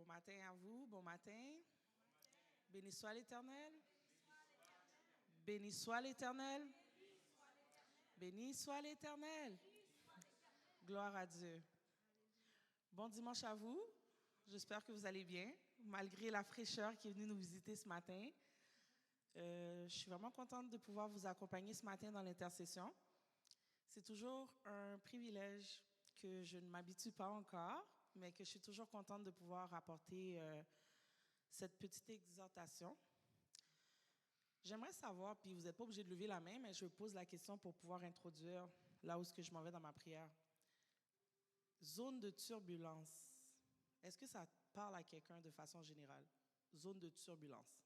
Bon matin à vous, bon matin. Béni soit l'Éternel. Béni soit l'Éternel. Béni soit l'Éternel. Gloire à Dieu. Bon dimanche à vous. J'espère que vous allez bien, malgré la fraîcheur qui est venue nous visiter ce matin. Je suis vraiment contente de pouvoir vous accompagner ce matin dans l'intercession. C'est toujours un privilège que je ne m'habitue pas encore, mais que je suis toujours contente de pouvoir apporter cette petite exhortation. J'aimerais savoir, puis vous n'êtes pas obligé de lever la main, mais je pose la question pour pouvoir introduire là où je m'en vais dans ma prière. Zone de turbulence. Est-ce que ça parle à quelqu'un de façon générale? Zone de turbulence.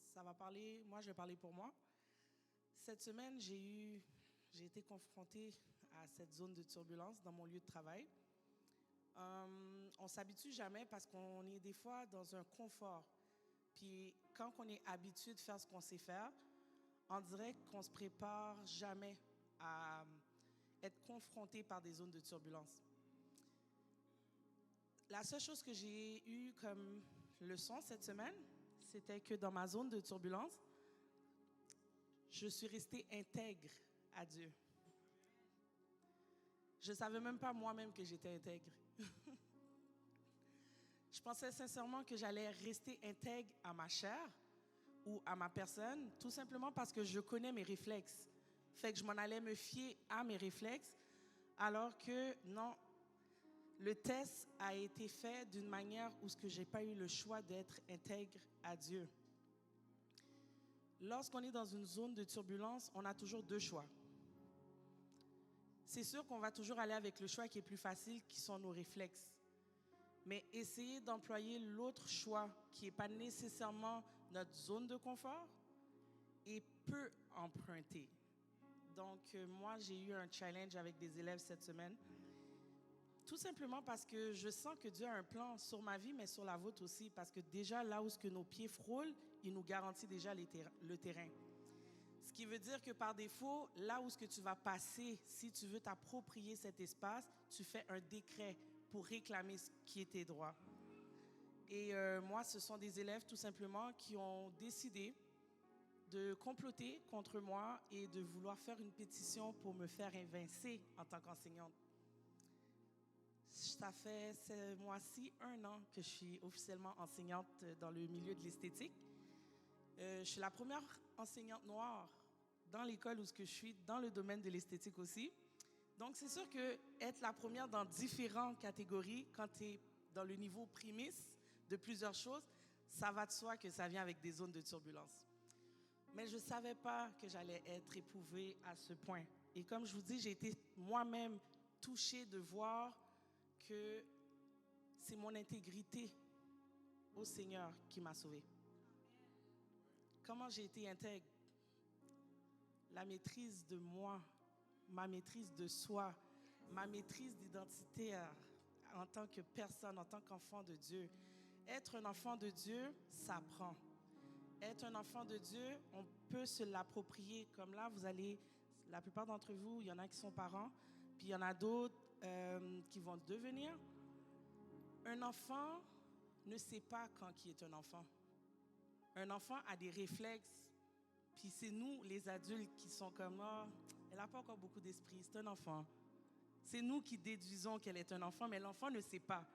Ça va parler, moi je vais parler pour moi. Cette semaine, j'ai été confrontée à cette zone de turbulence dans mon lieu de travail. On ne s'habitue jamais parce qu'on est des fois dans un confort. Puis quand on est habitué de faire ce qu'on sait faire, on dirait qu'on ne se prépare jamais à être confronté par des zones de turbulence. La seule chose que j'ai eue comme leçon cette semaine, c'était que dans ma zone de turbulence, je suis restée intègre à Dieu. Je ne savais même pas moi-même que j'étais intègre. Je pensais sincèrement que j'allais rester intègre à ma chair ou à ma personne, tout simplement parce que je connais mes réflexes. Fait que je m'en allais me fier à mes réflexes, alors que non, le test a été fait d'une manière où je n'ai pas eu le choix d'être intègre à Dieu. Lorsqu'on est dans une zone de turbulence, on a toujours deux choix. C'est sûr qu'on va toujours aller avec le choix qui est plus facile, qui sont nos réflexes. Mais essayer d'employer l'autre choix, qui n'est pas nécessairement notre zone de confort, et peu emprunté. Donc, moi, j'ai eu un challenge avec des élèves cette semaine. Tout simplement parce que je sens que Dieu a un plan sur ma vie, mais sur la vôtre aussi. Parce que déjà, là où nos pieds frôlent, il nous garantit déjà le terrain. Ce qui veut dire que par défaut, là où tu vas passer, si tu veux t'approprier cet espace, tu fais un décret pour réclamer ce qui est tes droits. Et moi, ce sont des élèves tout simplement qui ont décidé de comploter contre moi et de vouloir faire une pétition pour me faire évincer en tant qu'enseignante. Ça fait ce mois-ci 1 an que je suis officiellement enseignante dans le milieu de l'esthétique. Je suis la première enseignante noire dans l'école où je suis, dans le domaine de l'esthétique aussi. Donc, c'est sûr que être la première dans différentes catégories, quand tu es dans le niveau prémisse de plusieurs choses, ça va de soi que ça vient avec des zones de turbulence. Mais je ne savais pas que j'allais être éprouvée à ce point. Et comme je vous dis, j'ai été moi-même touchée de voir que c'est mon intégrité au Seigneur qui m'a sauvée. Comment j'ai été intègre? La maîtrise de moi, ma maîtrise de soi, ma maîtrise d'identité en tant que personne, en tant qu'enfant de Dieu. Être un enfant de Dieu, ça prend. Être un enfant de Dieu, on peut se l'approprier. Comme là, la plupart d'entre vous, il y en a qui sont parents, puis il y en a d'autres qui vont devenir. Un enfant ne sait pas quand il est un enfant. Un enfant a des réflexes. Puis c'est nous, les adultes, qui sont comme « elle n'a pas encore beaucoup d'esprit, c'est un enfant ». C'est nous qui déduisons qu'elle est un enfant, mais l'enfant ne sait pas.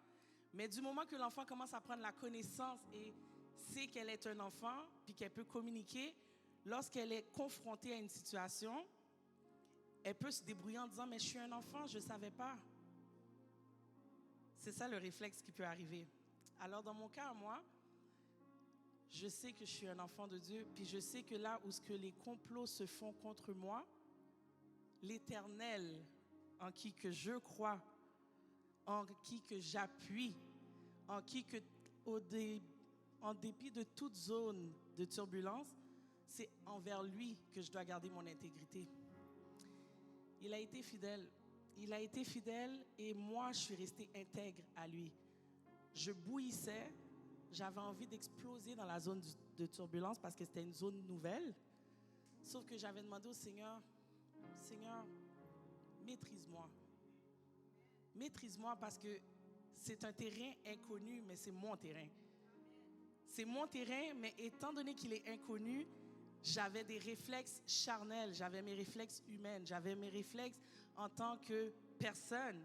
Mais du moment que l'enfant commence à prendre la connaissance et sait qu'elle est un enfant, puis qu'elle peut communiquer, lorsqu'elle est confrontée à une situation, elle peut se débrouiller en disant « mais je suis un enfant, je ne savais pas ». C'est ça le réflexe qui peut arriver. Alors dans mon cas, moi, je sais que je suis un enfant de Dieu, puis je sais que là où les complots se font contre moi, l'Éternel en qui que je crois, en qui que j'appuie, en qui que, en dépit de toute zone de turbulence, c'est envers lui que je dois garder mon intégrité. Il a été fidèle. Il a été fidèle et moi, je suis restée intègre à lui. Je bouillissais. J'avais envie d'exploser dans la zone de turbulence parce que c'était une zone nouvelle. Sauf que j'avais demandé au Seigneur, « Seigneur, maîtrise-moi. Maîtrise-moi parce que c'est un terrain inconnu, mais c'est mon terrain. C'est mon terrain, mais étant donné qu'il est inconnu, j'avais des réflexes charnels, j'avais mes réflexes humains, j'avais mes réflexes en tant que personne,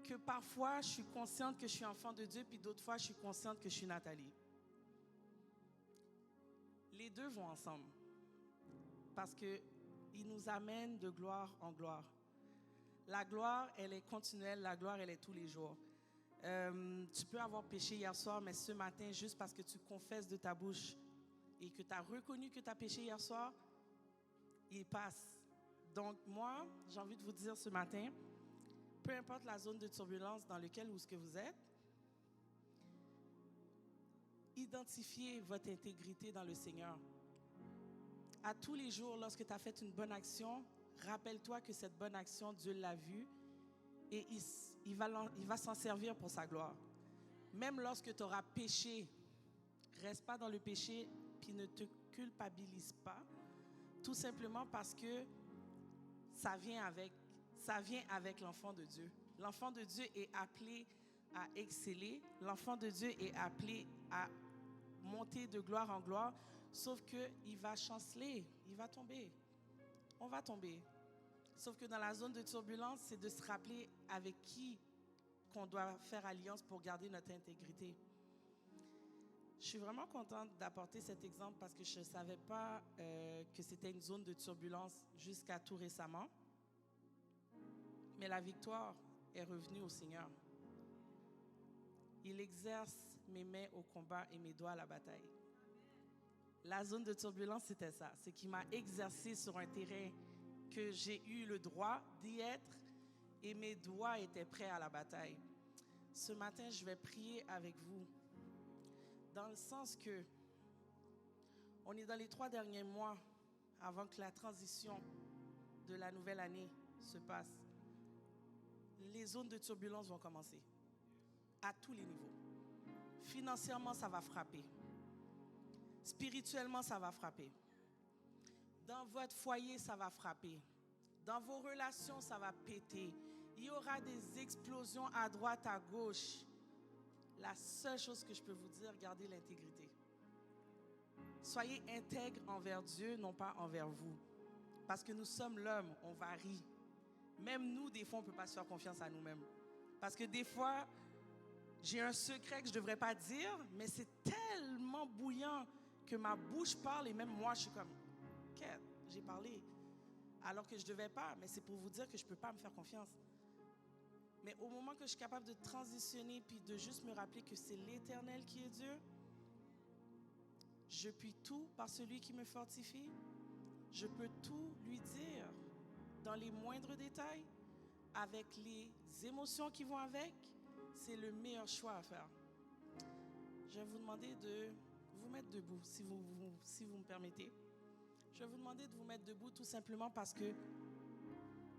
que parfois je suis consciente que je suis enfant de Dieu, puis d'autres fois je suis consciente que je suis Nathalie. Les deux vont ensemble, parce qu'ils nous amènent de gloire en gloire. La gloire, elle est continuelle, la gloire, elle est tous les jours. Tu peux avoir péché hier soir, mais ce matin, juste parce que tu confesses de ta bouche et que tu as reconnu que tu as péché hier soir, il passe. Donc moi, j'ai envie de vous dire ce matin, peu importe la zone de turbulence dans laquelle ou ce que vous êtes, identifiez votre intégrité dans le Seigneur. À tous les jours, lorsque tu as fait une bonne action, rappelle-toi que cette bonne action, Dieu l'a vue et il va s'en servir pour sa gloire. Même lorsque tu auras péché, reste pas dans le péché puis ne te culpabilise pas, tout simplement parce que ça vient avec l'enfant de Dieu. L'enfant de Dieu est appelé à exceller. L'enfant de Dieu est appelé à monter de gloire en gloire, sauf qu'il va chanceler, il va tomber. On va tomber. Sauf que dans la zone de turbulence, c'est de se rappeler avec qui qu'on doit faire alliance pour garder notre intégrité. Je suis vraiment contente d'apporter cet exemple parce que je ne savais pas que c'était une zone de turbulence jusqu'à tout récemment. Mais la victoire est revenue au Seigneur. Il exerce mes mains au combat et mes doigts à la bataille. La zone de turbulence, c'était ça. C'est qu'il m'a exercé sur un terrain que j'ai eu le droit d'y être et mes doigts étaient prêts à la bataille. Ce matin, je vais prier avec vous dans le sens que on est dans les 3 derniers mois avant que la transition de la nouvelle année se passe. Les zones de turbulence vont commencer à tous les niveaux. Financièrement, ça va frapper. Spirituellement, ça va frapper. Dans votre foyer, ça va frapper. Dans vos relations, ça va péter. Il y aura des explosions à droite, à gauche. La seule chose que je peux vous dire, gardez l'intégrité. Soyez intègres envers Dieu, non pas envers vous. Parce que nous sommes l'homme, on varie. Même nous, des fois, on ne peut pas se faire confiance à nous-mêmes. Parce que des fois, j'ai un secret que je ne devrais pas dire, mais c'est tellement bouillant que ma bouche parle et même moi, je suis comme, qu'est-ce que j'ai parlé? Alors que je ne devais pas, mais c'est pour vous dire que je ne peux pas me faire confiance. Mais au moment que je suis capable de transitionner puis de juste me rappeler que c'est l'Éternel qui est Dieu, je puis tout par celui qui me fortifie. Je peux tout lui dire dans les moindres détails, avec les émotions qui vont avec. C'est le meilleur choix à faire. Je vais vous demander de vous mettre debout, si vous me permettez. Je vais vous demander de vous mettre debout tout simplement parce que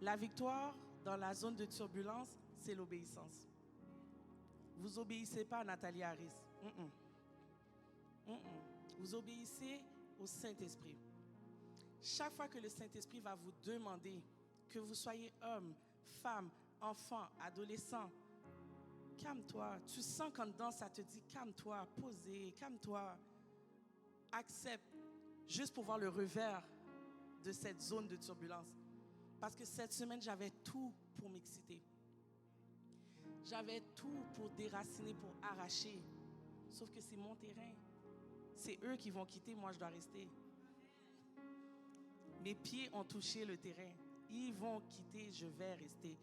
la victoire dans la zone de turbulence, c'est l'obéissance. Vous obéissez pas à Nathalie Harris. Vous obéissez au Saint-Esprit. Chaque fois que le Saint-Esprit va vous demander que vous soyez homme, femme, enfant, adolescent, calme-toi. Tu sens qu'en dedans, ça te dit calme-toi, posez, calme-toi. Accepte, juste pour voir le revers de cette zone de turbulence. Parce que cette semaine, j'avais tout pour m'exciter. J'avais tout pour déraciner, pour arracher. Sauf que c'est mon terrain. C'est eux qui vont quitter, moi je dois rester. Mes pieds ont touché le terrain. Ils vont quitter, je vais rester.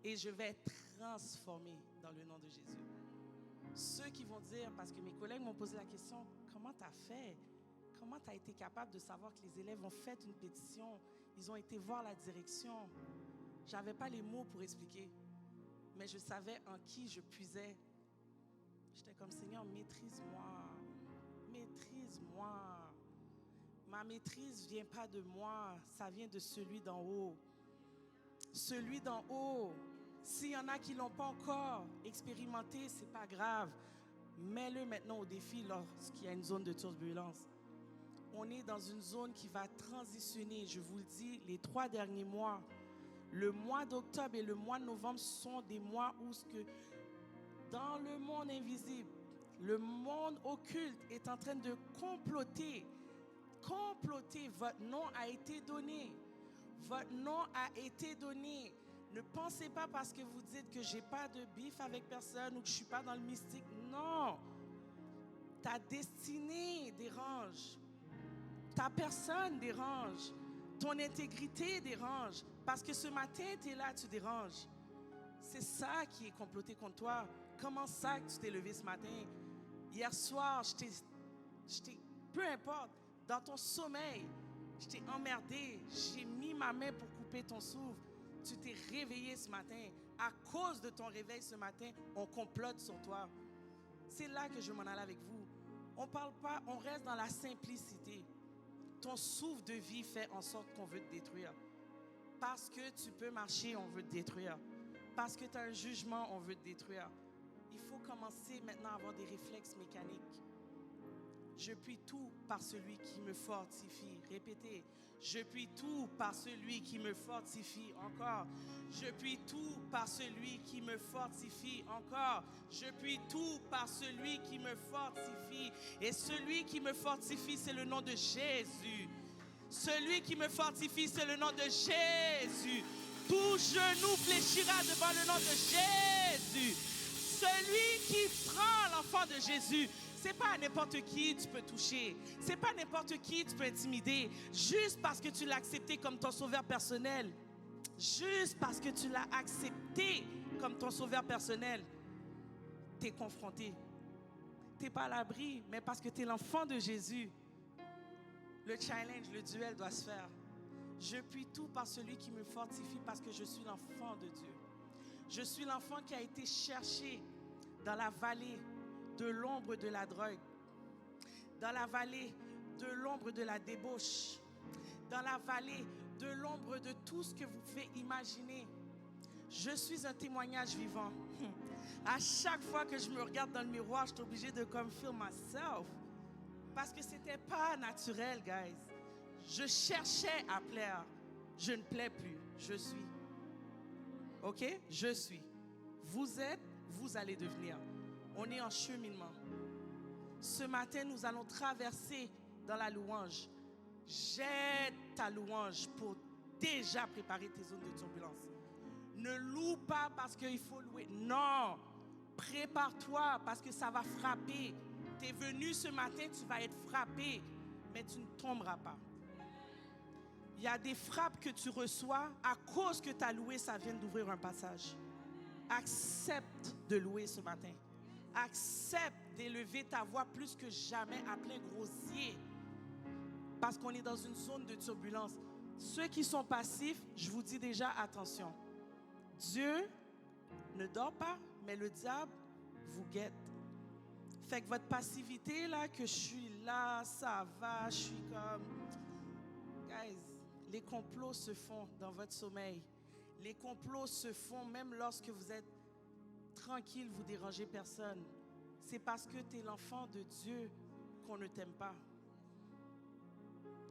Et je vais être transformé dans le nom de Jésus. Ceux qui vont dire, parce que mes collègues m'ont posé la question, comment tu as fait? Comment tu as été capable de savoir que les élèves ont fait une pétition? Ils ont été voir la direction. Je n'avais pas les mots pour expliquer. Mais je savais en qui je puisais. J'étais comme, Seigneur, maîtrise-moi. Maîtrise-moi. Ma maîtrise ne vient pas de moi. Ça vient de celui d'en haut. Celui d'en haut. S'il y en a qui ne l'ont pas encore expérimenté, ce n'est pas grave. Mets-le maintenant au défi lorsqu'il y a une zone de turbulence. On est dans une zone qui va transitionner, je vous le dis, les 3 derniers mois. Le mois d'octobre et le mois de novembre sont des mois où Dans le monde invisible, le monde occulte est en train de comploter. Comploter. Votre nom a été donné. Votre nom a été donné. Ne pensez pas parce que vous dites que je n'ai pas de bif avec personne ou que je ne suis pas dans le mystique. Non. Ta destinée dérange. Ta personne dérange. Ton intégrité dérange. Parce que ce matin, tu es là, tu déranges. C'est ça qui est comploté contre toi. Comment ça que tu t'es levé ce matin? Hier soir, peu importe, dans ton sommeil, je t'ai emmerdé. J'ai mis ma main pour couper ton souffle. Tu t'es réveillé ce matin. À cause de ton réveil ce matin, on complote sur toi. C'est là que je m'en allais avec vous. On parle pas, on reste dans la simplicité. Ton souffle de vie fait en sorte qu'on veut te détruire. Parce que tu peux marcher, on veut te détruire. Parce que tu as un jugement, on veut te détruire. Il faut commencer maintenant à avoir des réflexes mécaniques. Je puis tout par celui qui me fortifie. Répétez. Je puis tout par celui qui me fortifie. Encore. Je puis tout par celui qui me fortifie. Encore. Je puis tout par celui qui me fortifie. Et celui qui me fortifie, c'est le nom de Jésus. Celui qui me fortifie, c'est le nom de Jésus. Tout genou fléchira devant le nom de Jésus. Celui qui prend l'enfant de Jésus, c'est pas n'importe qui tu peux toucher. C'est pas n'importe qui tu peux intimider. Juste parce que tu l'as accepté comme ton sauveur personnel. Juste parce que tu l'as accepté comme ton sauveur personnel. Tu es confronté. Tu n'es pas à l'abri, mais parce que tu es l'enfant de Jésus. Le challenge, le duel doit se faire. Je puis tout par celui qui me fortifie parce que je suis l'enfant de Dieu. Je suis l'enfant qui a été cherché dans la vallée de l'ombre de la drogue, dans la vallée de l'ombre de la débauche, dans la vallée de l'ombre de tout ce que vous pouvez imaginer. Je suis un témoignage vivant. À chaque fois que je me regarde dans le miroir, je suis obligée de comme feel myself. Parce que c'était pas naturel, guys. Je cherchais à plaire. Je ne plais plus. Je suis. OK? Je suis. Vous êtes, vous allez devenir. On est en cheminement. Ce matin, nous allons traverser dans la louange. Jette ta louange pour déjà préparer tes zones de turbulence. Ne loue pas parce qu'il faut louer. Non. Prépare-toi parce que ça va frapper. Tu es venu ce matin, tu vas être frappé, mais tu ne tomberas pas. Il y a des frappes que tu reçois à cause que tu as loué, ça vient d'ouvrir un passage. Accepte de louer ce matin. Accepte d'élever ta voix plus que jamais à plein grossier. Parce qu'on est dans une zone de turbulence. Ceux qui sont passifs, je vous dis déjà attention. Dieu ne dort pas, mais le diable vous guette. Fait que votre passivité, là, que je suis là, ça va, je suis comme... Guys, les complots se font dans votre sommeil. Les complots se font même lorsque vous êtes tranquille, vous ne dérangez personne. C'est parce que tu es l'enfant de Dieu qu'on ne t'aime pas.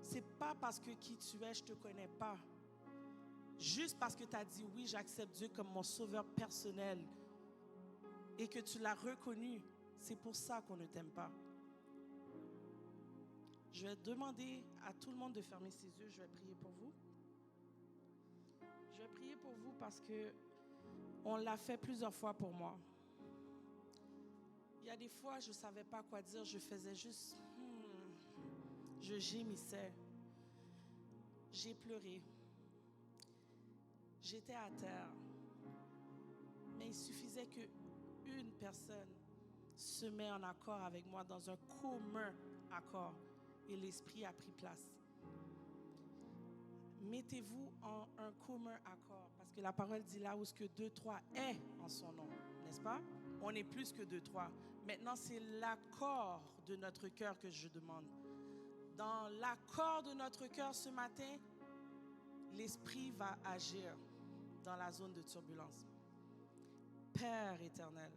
C'est pas parce que qui tu es, je ne te connais pas. Juste parce que tu as dit oui, j'accepte Dieu comme mon sauveur personnel et que tu l'as reconnu, c'est pour ça qu'on ne t'aime pas. Je vais demander à tout le monde de fermer ses yeux. Je vais prier pour vous. Je vais prier pour vous parce que on l'a fait plusieurs fois pour moi. Il y a des fois, je ne savais pas quoi dire. Je faisais juste... Je gémissais. J'ai pleuré. J'étais à terre. Mais il suffisait qu'une personne se mette en accord avec moi dans un commun accord. Et l'esprit a pris place. Mettez-vous en un commun accord. Parce que la parole dit là où ce que 2, 3 est en son nom. N'est-ce pas? On est plus que 2, 3. Maintenant, c'est l'accord de notre cœur que je demande. Dans l'accord de notre cœur ce matin, l'esprit va agir dans la zone de turbulence. Père éternel,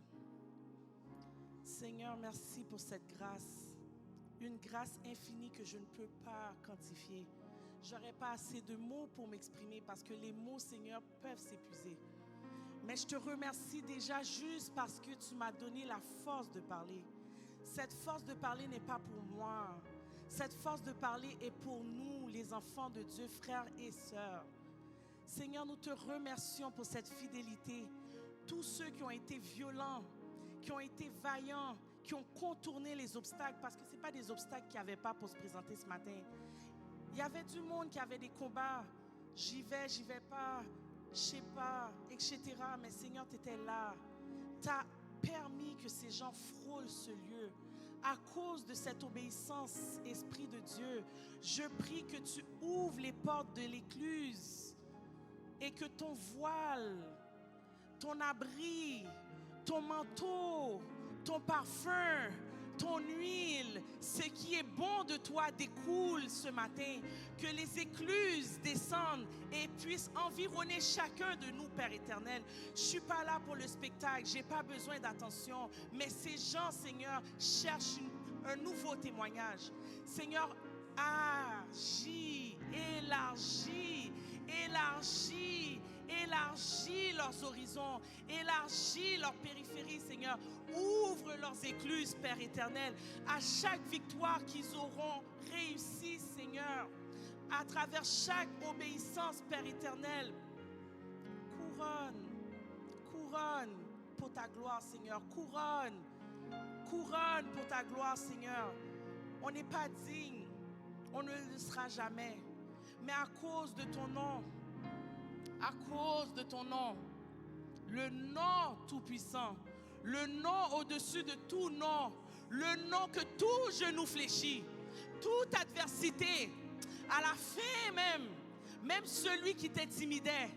Seigneur, merci pour cette grâce. Une grâce infinie que je ne peux pas quantifier. Je n'aurais pas assez de mots pour m'exprimer parce que les mots, Seigneur, peuvent s'épuiser. Mais je te remercie déjà juste parce que tu m'as donné la force de parler. Cette force de parler n'est pas pour moi. Cette force de parler est pour nous, les enfants de Dieu, frères et sœurs. Seigneur, nous te remercions pour cette fidélité. Tous ceux qui ont été violents, qui ont été vaillants, qui ont contourné les obstacles, parce que ce n'est pas des obstacles qu'il n'y avait pas pour se présenter ce matin. Il y avait du monde qui avait des combats. J'y vais pas, je sais pas, etc. Mais Seigneur, tu étais là. Tu as permis que ces gens frôlent ce lieu. À cause de cette obéissance, Esprit de Dieu, je prie que tu ouvres les portes de l'écluse et que ton voile, ton abri, ton manteau, ton parfum, ton huile, ce qui est bon de toi découle ce matin. Que les écluses descendent et puissent environner chacun de nous, Père éternel. Je ne suis pas là pour le spectacle, je n'ai pas besoin d'attention. Mais ces gens, Seigneur, cherchent un nouveau témoignage. Seigneur, agis, élargis, élargis. Élargis leurs horizons, élargis leur périphérie, Seigneur. Ouvre leurs écluses, Père éternel, à chaque victoire qu'ils auront réussi, Seigneur, à travers chaque obéissance, Père éternel. Couronne, couronne pour ta gloire, Seigneur. Couronne, couronne pour ta gloire, Seigneur. On n'est pas digne, on ne le sera jamais, mais à cause de ton nom, à cause de ton nom, le nom tout-puissant, le nom au-dessus de tout nom, le nom que tout genou fléchit, toute adversité, à la fin même celui qui t'intimidait,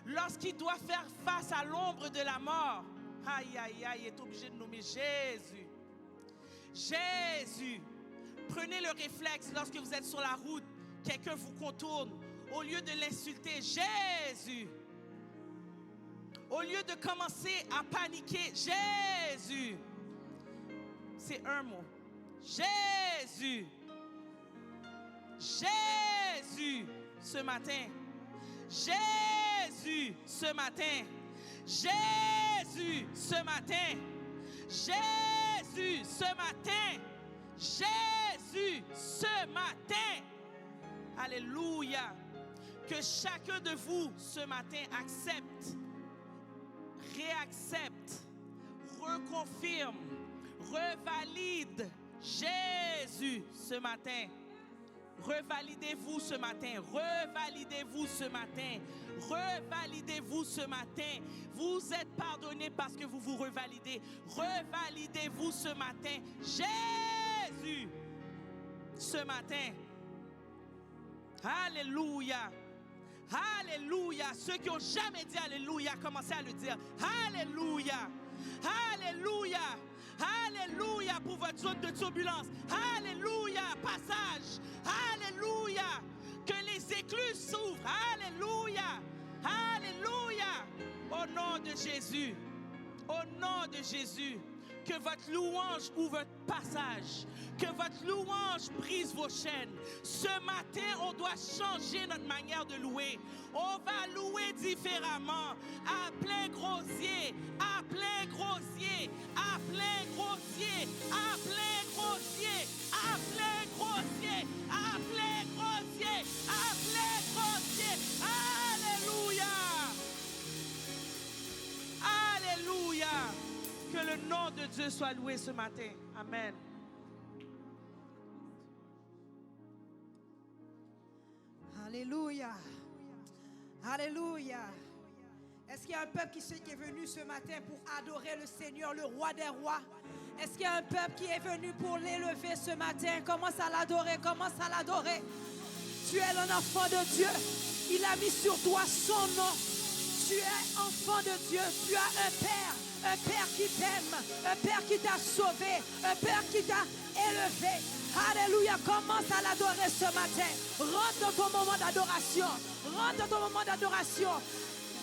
lorsqu'il doit faire face à l'ombre de la mort, aïe, aïe, aïe, est obligé de nommer Jésus. Jésus, prenez le réflexe lorsque vous êtes sur la route, quelqu'un vous contourne. Au lieu de l'insulter, Jésus. Au lieu de commencer à paniquer, Jésus. C'est un mot. Jésus. Jésus ce matin. Jésus ce matin. Jésus ce matin. Jésus ce matin. Jésus ce matin. Alléluia. Que chacun de vous ce matin accepte, réaccepte, reconfirme, revalide Jésus ce matin. Revalidez-vous ce matin, revalidez-vous ce matin, revalidez-vous ce matin. Vous êtes pardonnés parce que vous vous revalidez. Revalidez-vous ce matin. Jésus ce matin. Alléluia. Alléluia. Ceux qui n'ont jamais dit Alléluia, commencez à le dire. Alléluia. Alléluia. Alléluia pour votre zone de turbulence. Alléluia. Passage. Alléluia. Que les écluses s'ouvrent. Alléluia. Alléluia. Au nom de Jésus. Au nom de Jésus. Que votre louange ouvre votre passage. Que votre louange brise vos chaînes. Ce matin, on doit changer notre manière de louer. On va louer différemment. À plein grosier. À plein grosier. À plein grosier. À plein grosier. À plein grosier. À plein grosier. À plein grosier. Alléluia. Alléluia. Que le nom de Dieu soit loué ce matin. Amen. Alléluia. Alléluia. Est-ce qu'il y a un peuple qui est venu ce matin pour adorer le Seigneur, le roi des rois? Est-ce qu'il y a un peuple qui est venu pour l'élever ce matin? Commence à l'adorer, commence à l'adorer. Tu es un enfant de Dieu. Il a mis sur toi son nom. Tu es enfant de Dieu. Tu as un Père. Un Père qui t'aime, un Père qui t'a sauvé, un Père qui t'a élevé. Alléluia, commence à l'adorer ce matin. Rentre dans ton moment d'adoration. Rentre dans ton moment d'adoration.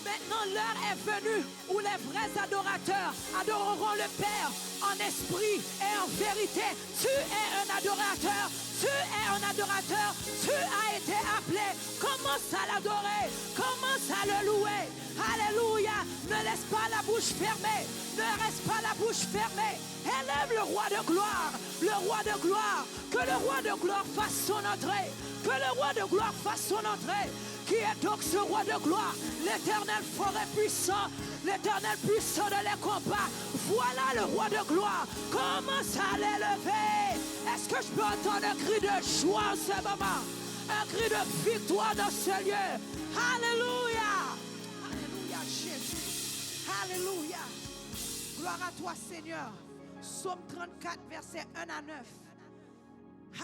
Maintenant, l'heure est venue où les vrais adorateurs adoreront le Père en esprit et en vérité. Tu es un adorateur. Tu es un adorateur. Tu as été appelé. Commence à l'adorer. Commence à le louer. Alléluia. Ne laisse pas la bouche fermée. Ne reste pas la bouche fermée. Élève le roi de gloire. Le roi de gloire. Que le roi de gloire fasse son entrée. Que le roi de gloire fasse son entrée. Qui est donc ce roi de gloire? L'Éternel fort et puissant. L'Éternel puissant de les combats. Voilà le roi de gloire. Commence à l'élever. Est-ce que je peux entendre un cri de joie en ce moment? Un cri de victoire dans ce lieu. Alléluia. Alléluia Jésus. Alléluia. Gloire à toi Seigneur. Psaume 34 versets 1 à 9.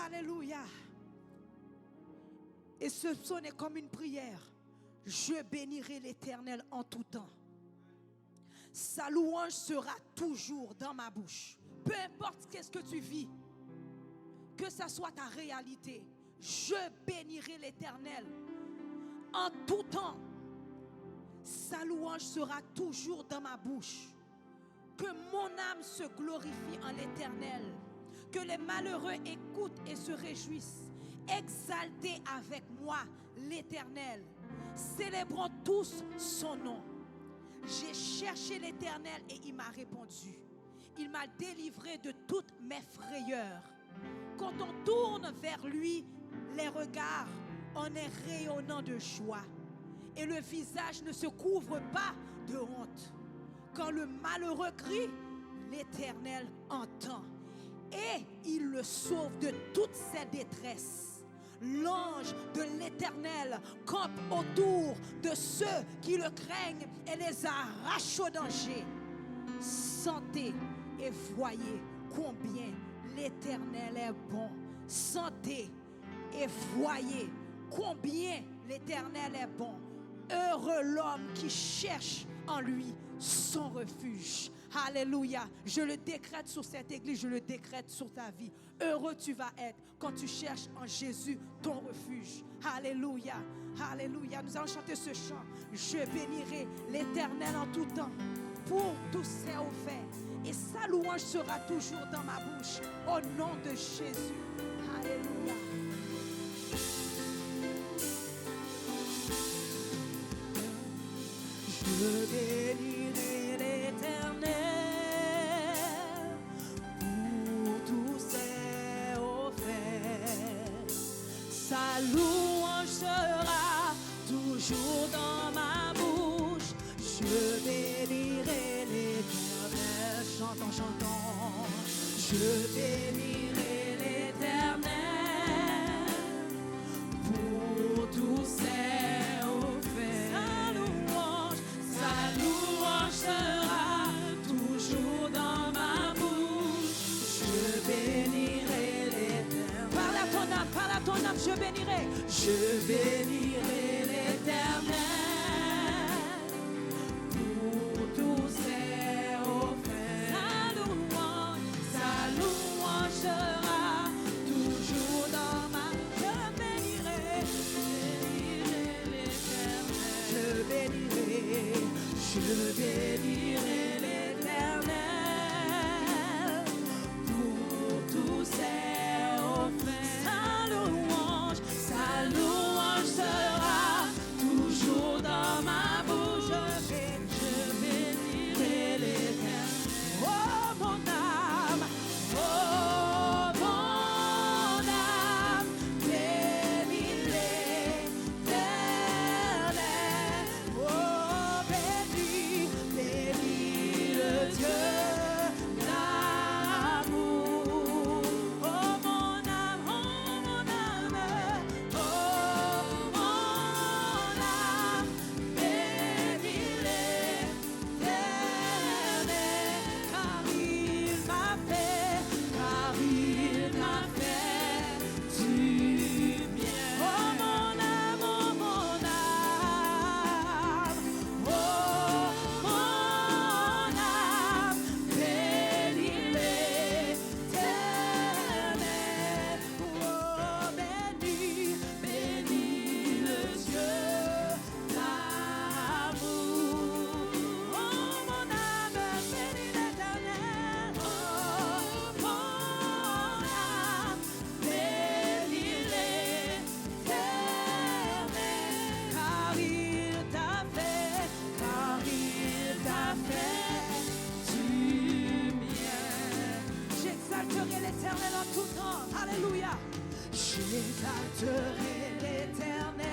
Alléluia. Et ce psaume est comme une prière. Je bénirai l'Éternel en tout temps. Sa louange sera toujours dans ma bouche. Peu importe qu'est-ce que tu vis, que ça soit ta réalité, je bénirai l'Éternel en tout temps. Sa louange sera toujours dans ma bouche. Que mon âme se glorifie en l'Éternel. Que les malheureux écoutent et se réjouissent. Exaltez avec moi l'Éternel. Célébrons tous son nom. J'ai cherché l'Éternel et il m'a répondu. Il m'a délivré de toutes mes frayeurs. Quand on tourne vers lui les regards, on est rayonnant de joie. Et le visage ne se couvre pas de honte. Quand le malheureux crie, l'Éternel entend. Et il le sauve de toutes ses détresses. L'ange de l'Éternel campe autour de ceux qui le craignent et les arrache au danger. Sentez et voyez combien l'Éternel est bon. Sentez et voyez combien l'Éternel est bon. Heureux l'homme qui cherche en lui son refuge. Alléluia. Je le décrète sur cette église, je le décrète sur ta vie. Heureux tu vas être quand tu cherches en Jésus ton refuge. Alléluia. Alléluia. Nous allons chanter ce chant. Je bénirai l'Éternel en tout temps pour tous ses offerts. Et sa louange sera toujours dans ma bouche. Au nom de Jésus. Alléluia. Je bénirai l'Éternel pour tous ses offerts. Sa louange sera toujours dans ma bouche. Je bénirai l'Éternel. Chantons, chantons. Je bénirai l'Éternel pour tous ses offerts. Sa louange sera toujours dans ma bouche. Je bénirai l'Éternel. Parle à ton âme, je bénirai. Je bénirai l'Éternel pour tous ses offerts. Sa louange sera toujours dans ma bouche. Je bénirai l'Éternel. Je bénirai. Je bénirai l'Éternel pour tous ses offerts. Sa louange sera toujours dans ma bouche. Je bénirai l'Éternel. Oh mon âme, bénis l'Éternel. Oh, bénis le Dieu tout temps. Alléluia. J'exalterai l'Éternel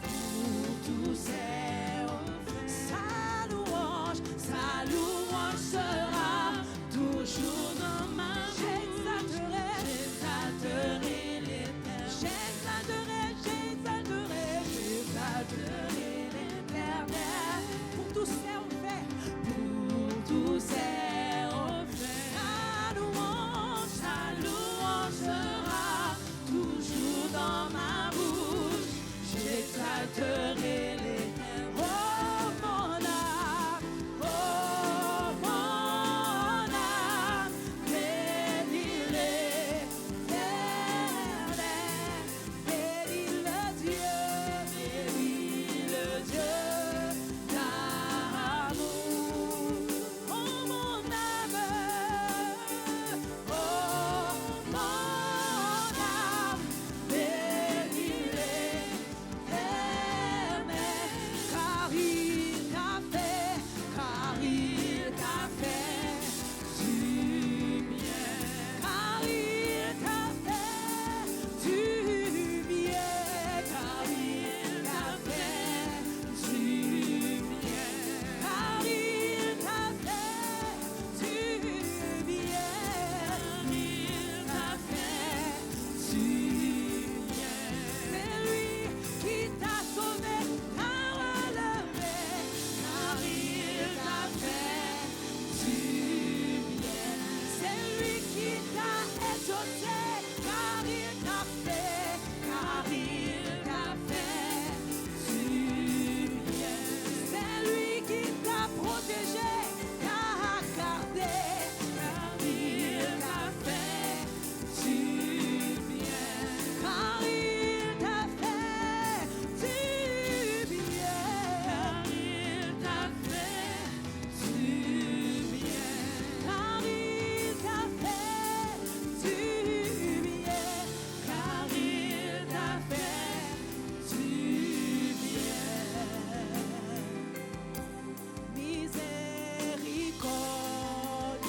pour tous ses sa louange sera toujours dans ma bouche. J'exalterai l'Éternel. J'exalterai l'Éternel pour tous ses faits. Pour tous ses sa louange sera toujours dans ma bouche. J'exalterai l'Éternel. Oh mon âme, bénis l'Éternel, bénis le Dieu d'amour. Oh mon âme, bénis l'Éternel, car il t'a fait du bien. Car il t'a fait du bien. Car il t'a fait du bien. Car il t'a fait du bien. Il t'a fait du bien. C'est lui qui t'a sauvé, t'a relevé. Car il t'a fait du bien. C'est lui qui t'a exaucé, car il t'a fait du bien. C'est lui qui t'a protégé, t'a gardé, car il t'a fait du bien. Car il t'a fait du bien. Car il t'a fait du bien. Car il t'a fait du bien. Car il t'a fait du bien. Miséricorde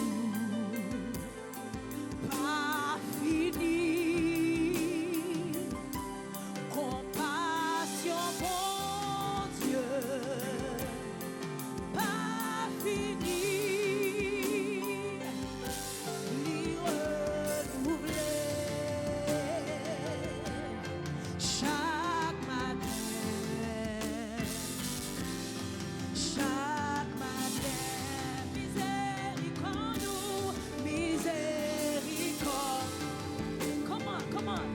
pas finie, compassion bon Dieu pas finie, l'y renouveler chaque matin. Chaque matin, miséricorde. Come on.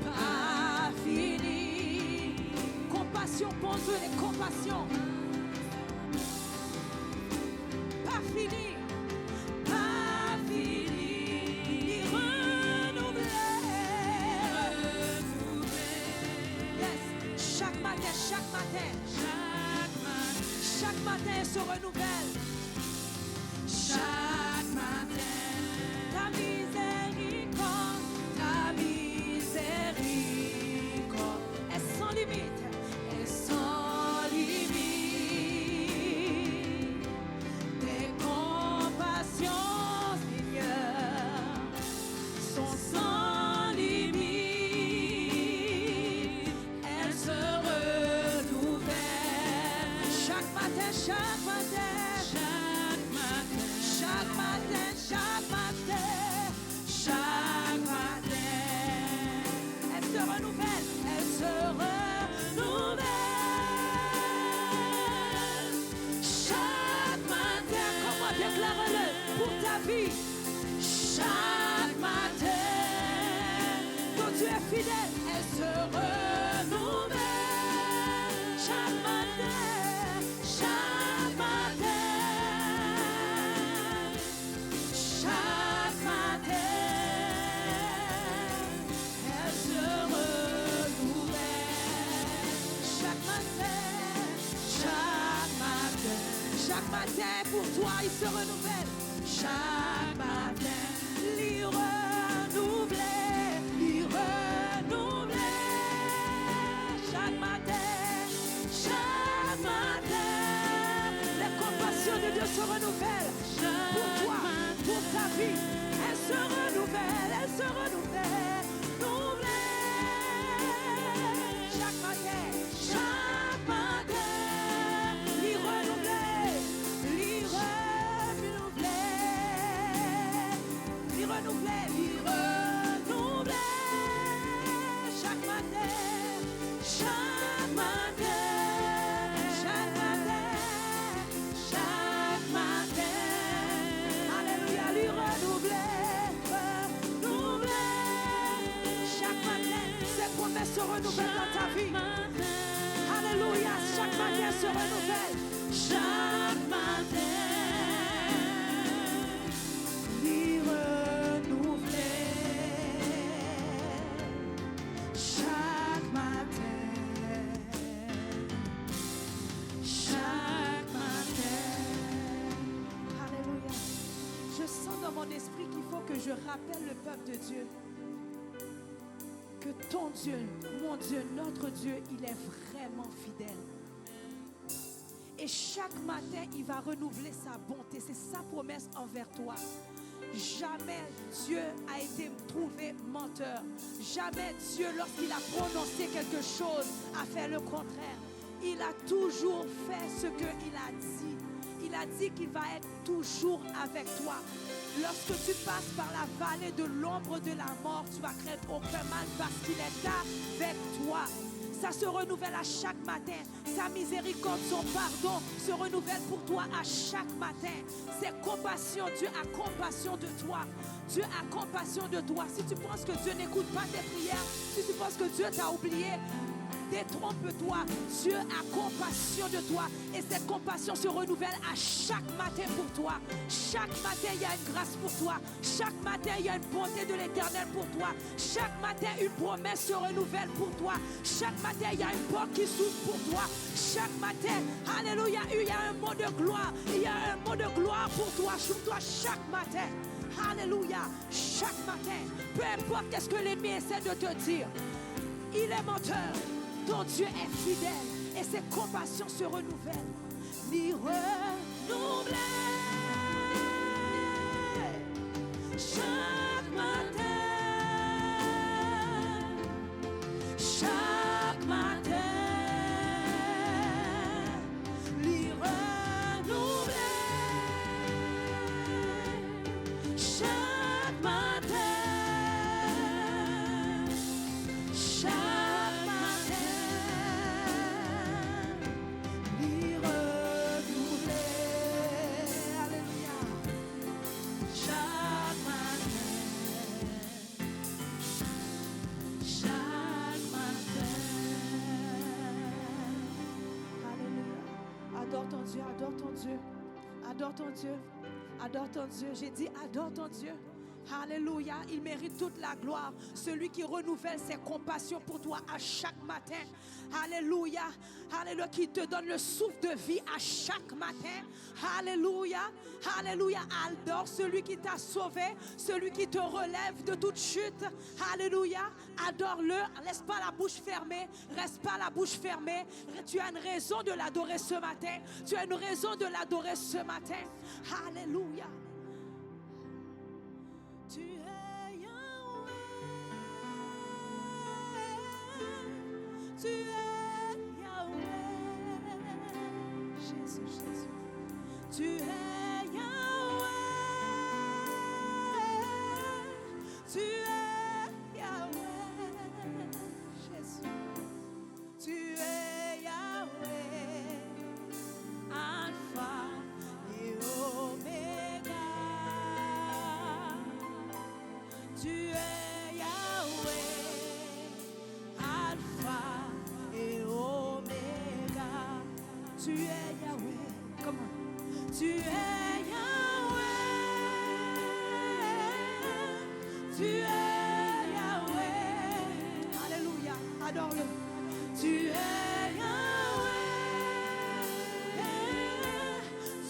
Pas fini. Compassion pour Dieu, les compassions. Pas fini. Pas fini. Renouveler. Yes. Chaque matin. Chaque matin se renouvelle. Chaque matin, ta miséricorde est sans limite. Tes compassions, Seigneur, sont sans limite. Elles se renouvellent chaque matin. Elle se renouvelle. Chaque matin, comment déclare-le pour ta vie. Chaque matin, ton Dieu est fidèle. Elle se renouvelle. Chaque matin. Chaque matin, elle se renouvelle. Chaque matin, pour toi, il se renouvelle. Chaque matin, l'y renouveler. Chaque matin, les compassions de Dieu se renouvellent pour toi, pour ta vie. renouvelle dans ta vie. Alléluia, chaque matin se renouvelle. Chaque matin, Lui renouveler. Chaque matin. chaque matin. Alléluia. Je sens dans mon esprit qu'il faut que je rappelle le peuple de Dieu que ton Dieu, mon Dieu, notre Dieu, il est vraiment fidèle. Et chaque matin, il va renouveler sa bonté. C'est sa promesse envers toi. Jamais Dieu a été trouvé menteur. Jamais Dieu, lorsqu'il a prononcé quelque chose, a fait le contraire. Il a toujours fait ce qu'il a dit. Il a dit qu'il va être toujours avec toi. Lorsque tu passes par la vallée de l'ombre de la mort, tu vas craindre aucun mal parce qu'il est avec toi. Ça se renouvelle à chaque matin. Sa miséricorde, son pardon se renouvelle pour toi à chaque matin. C'est compassion. Dieu a compassion de toi. Dieu a compassion de toi. Si tu penses que Dieu n'écoute pas tes prières, si tu penses que Dieu t'a oublié, détrompe-toi. Dieu a compassion de toi. Et cette compassion se renouvelle à chaque matin pour toi. Chaque matin, il y a une grâce pour toi. Chaque matin, il y a une bonté de l'Éternel pour toi. Chaque matin, une promesse se renouvelle pour toi. Chaque matin, il y a une porte qui s'ouvre pour toi. Chaque matin, alléluia, il y a un mot de gloire. Il y a un mot de gloire pour toi, sur toi chaque matin. Alléluia, chaque matin. Peu importe ce que l'ennemi essaie de te dire. Il est menteur. Ton Dieu est fidèle et ses compassions se renouvellent. Lui renouveler chaque matin, chaque matin. Lui renouveler chaque matin, chaque adore ton Dieu, adore ton Dieu, adore ton Dieu, adore ton Dieu. J'ai dit adore ton Dieu. Alléluia, il mérite toute la gloire. Celui qui renouvelle ses compassions pour toi à chaque matin. Alléluia, alléluia, qui te donne le souffle de vie à chaque matin. Alléluia, alléluia, adore celui qui t'a sauvé, celui qui te relève de toute chute. Alléluia, adore-le, laisse pas la bouche fermée, reste pas la bouche fermée. Tu as une raison de l'adorer ce matin. Tu as une raison de l'adorer ce matin. Alléluia. Tu es Yahweh, tu es Yahweh, Jésus, Jésus, tu es Yahweh, tu es Yahweh, Jésus, tu es Yahweh, Alpha et Oméga. Tu es Yahweh, Alpha et Oméga. Tu es Yahweh. Comment? Tu es Yahweh. Tu es Yahweh. Alléluia. Adore-le. Tu es Yahweh.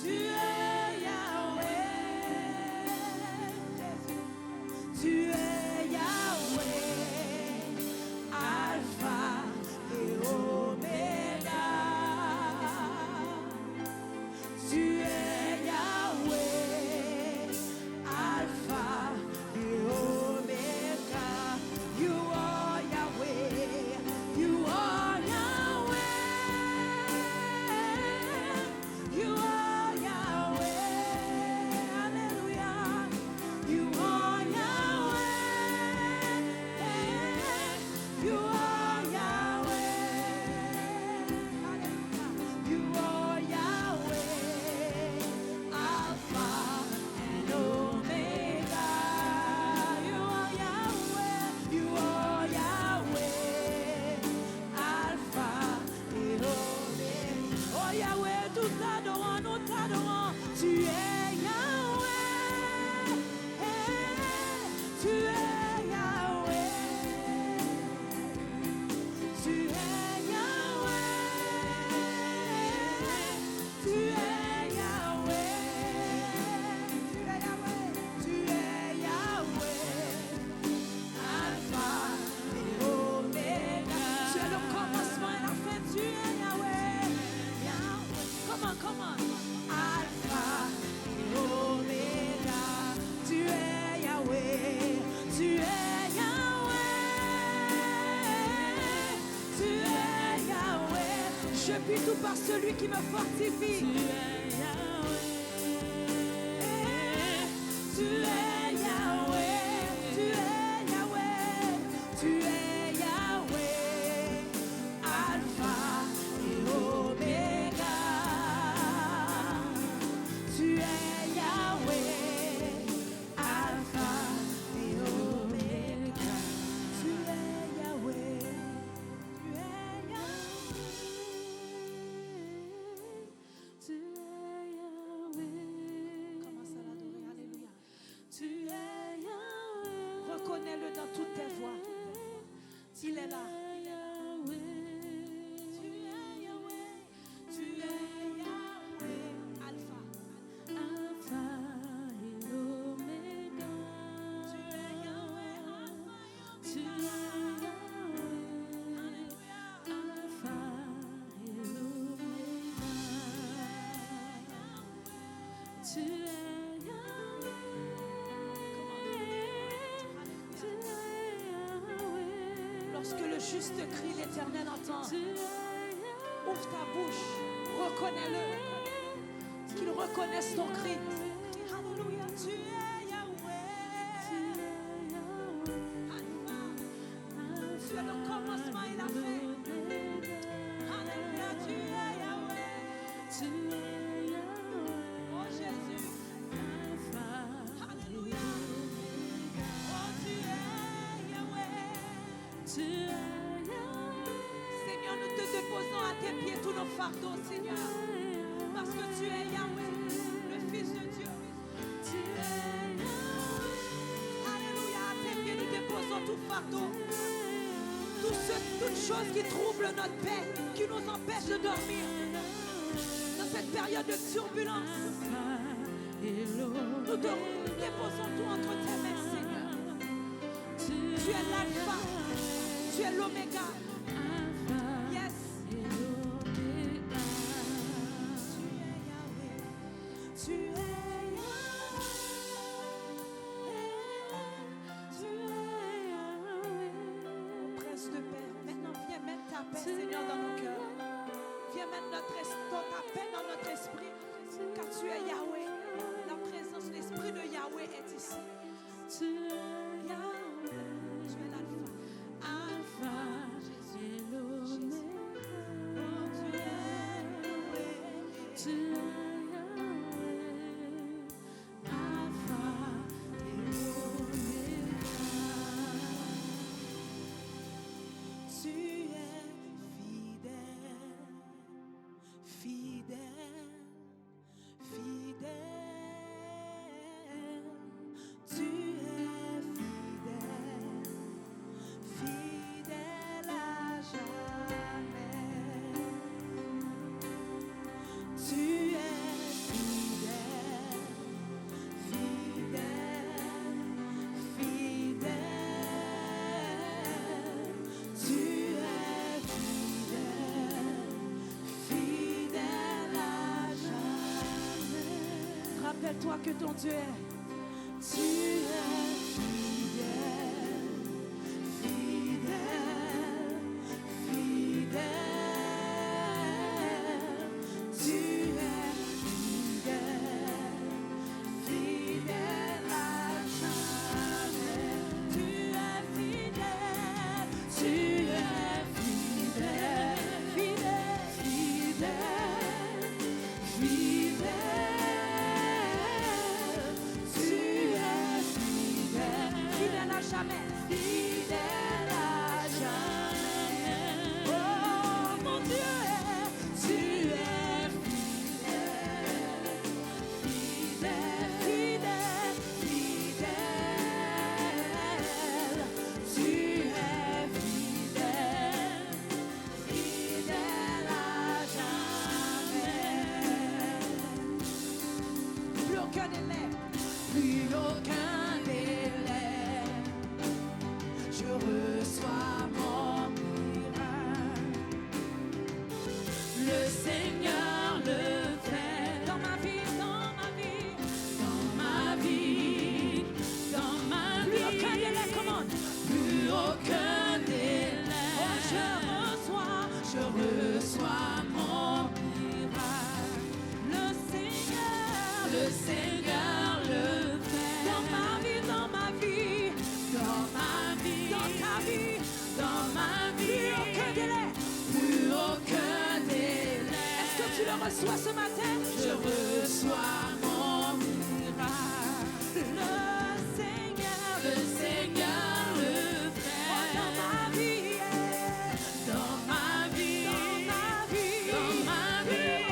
Tu es Yahweh. Tu es Yahweh, Alpha et Oméga. Tu es Yahweh, Alpha et Oméga. You are Yahweh, you are Yahweh. Come on, come on. Alpha et Oméga. Tu es Yahweh. Tu es Yahweh. Tu es Yahweh. Je puis tout par celui qui me fortifie. Tu es Yahweh. Tu es Yahweh. Tu es Yahweh. Tu es Yahweh. Alpha et Oméga. Tu es Yahweh. Alpha et Oméga. Tu es Yahweh. Tu es Yahweh. Tu es Yahweh. Commence à l'adorer. Alléluia. Tu es Yahweh. Reconnais-le dans toutes tes voix. Il est là. Tu es Yahweh. Tu es Yahweh. Alpha. Alpha et Oméga. Tu es Yahweh. Alpha. Tu es Yahweh. Alpha et Oméga. Tu es Yahweh. Tu es Yahweh. Lorsque le juste crie, l'Éternel entend. Tu es Ouvre ta bouche. Reconnais-le. Qu'il reconnaisse ton cri. Alléluia. Tu es Yahweh. Alpha. Tu es le commencement et la fin. Alléluia. Tu es Yahweh. Tu es Yahweh. Oh Jésus. Alléluia. Oh tu es Yahweh. Tu es Yahweh. Seigneur, nous te déposons à tes pieds tous nos fardeaux, Seigneur. Parce que tu es Yahweh, le Fils de Dieu. Tu es Yahweh. Alléluia, à tes pieds nous déposons tout fardeau. Toutes choses qui troublent notre paix, qui nous empêchent de dormir. Dans cette période de turbulence, nous déposons tout entre tes mains, Seigneur. Tu es l'alpha, tu es l'oméga. Yes. Tu es Yahweh. Prince de paix. Maintenant, viens mettre ta paix, Seigneur, dans nos cœurs. Viens mettre ta paix dans notre esprit. Car tu es Yahweh. La présence, l'esprit de Yahweh est ici. Tu es Yahweh. Tu es l'alpha. Alpha et l'Oméga. Oh, tu es Yahweh. Tu es Yahweh. Alpha et Oméga. Tu es fidèle, fidèle, fidèle. Tu es fidèle, fidèle à jamais. Tu es fidèle, fidèle, fidèle. Tu es fidèle, fidèle à jamais. Rappelle-toi que ton Dieu est. Tu es fidèle, fidèle, fidèle. Tu es fidèle, fidèle à jamais. Tu es fidèle, tu es fidèle, fidèle, fidèle, fidèle. Tu es fidèle, fidèle à jamais, fidèle à jamais. Oh mon Dieu, tu es fidèle, fidèle, fidèle, fidèle. Tu es fidèle, fidèle à jamais. Plus aucun délai, plus aucun délai. Je reçois mon miracle. Le Seigneur le Seigneur le fait. Dans ma vie, dans ma vie, Dans ma vie, dans ta vie, dans ma plus vie, aucun délai. plus aucun délai. Est-ce que tu le reçois ce matin? Je reçois mon miracle. Le Seigneur le fait. Dans ma vie, Dans ma vie, dans ma vie, dans ma vie,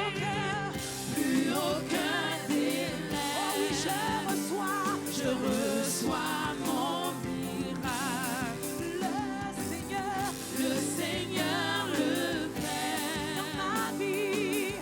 plus aucun délai. oh oui, Je reçois mon miracle. Le Seigneur le fait. dans ma vie,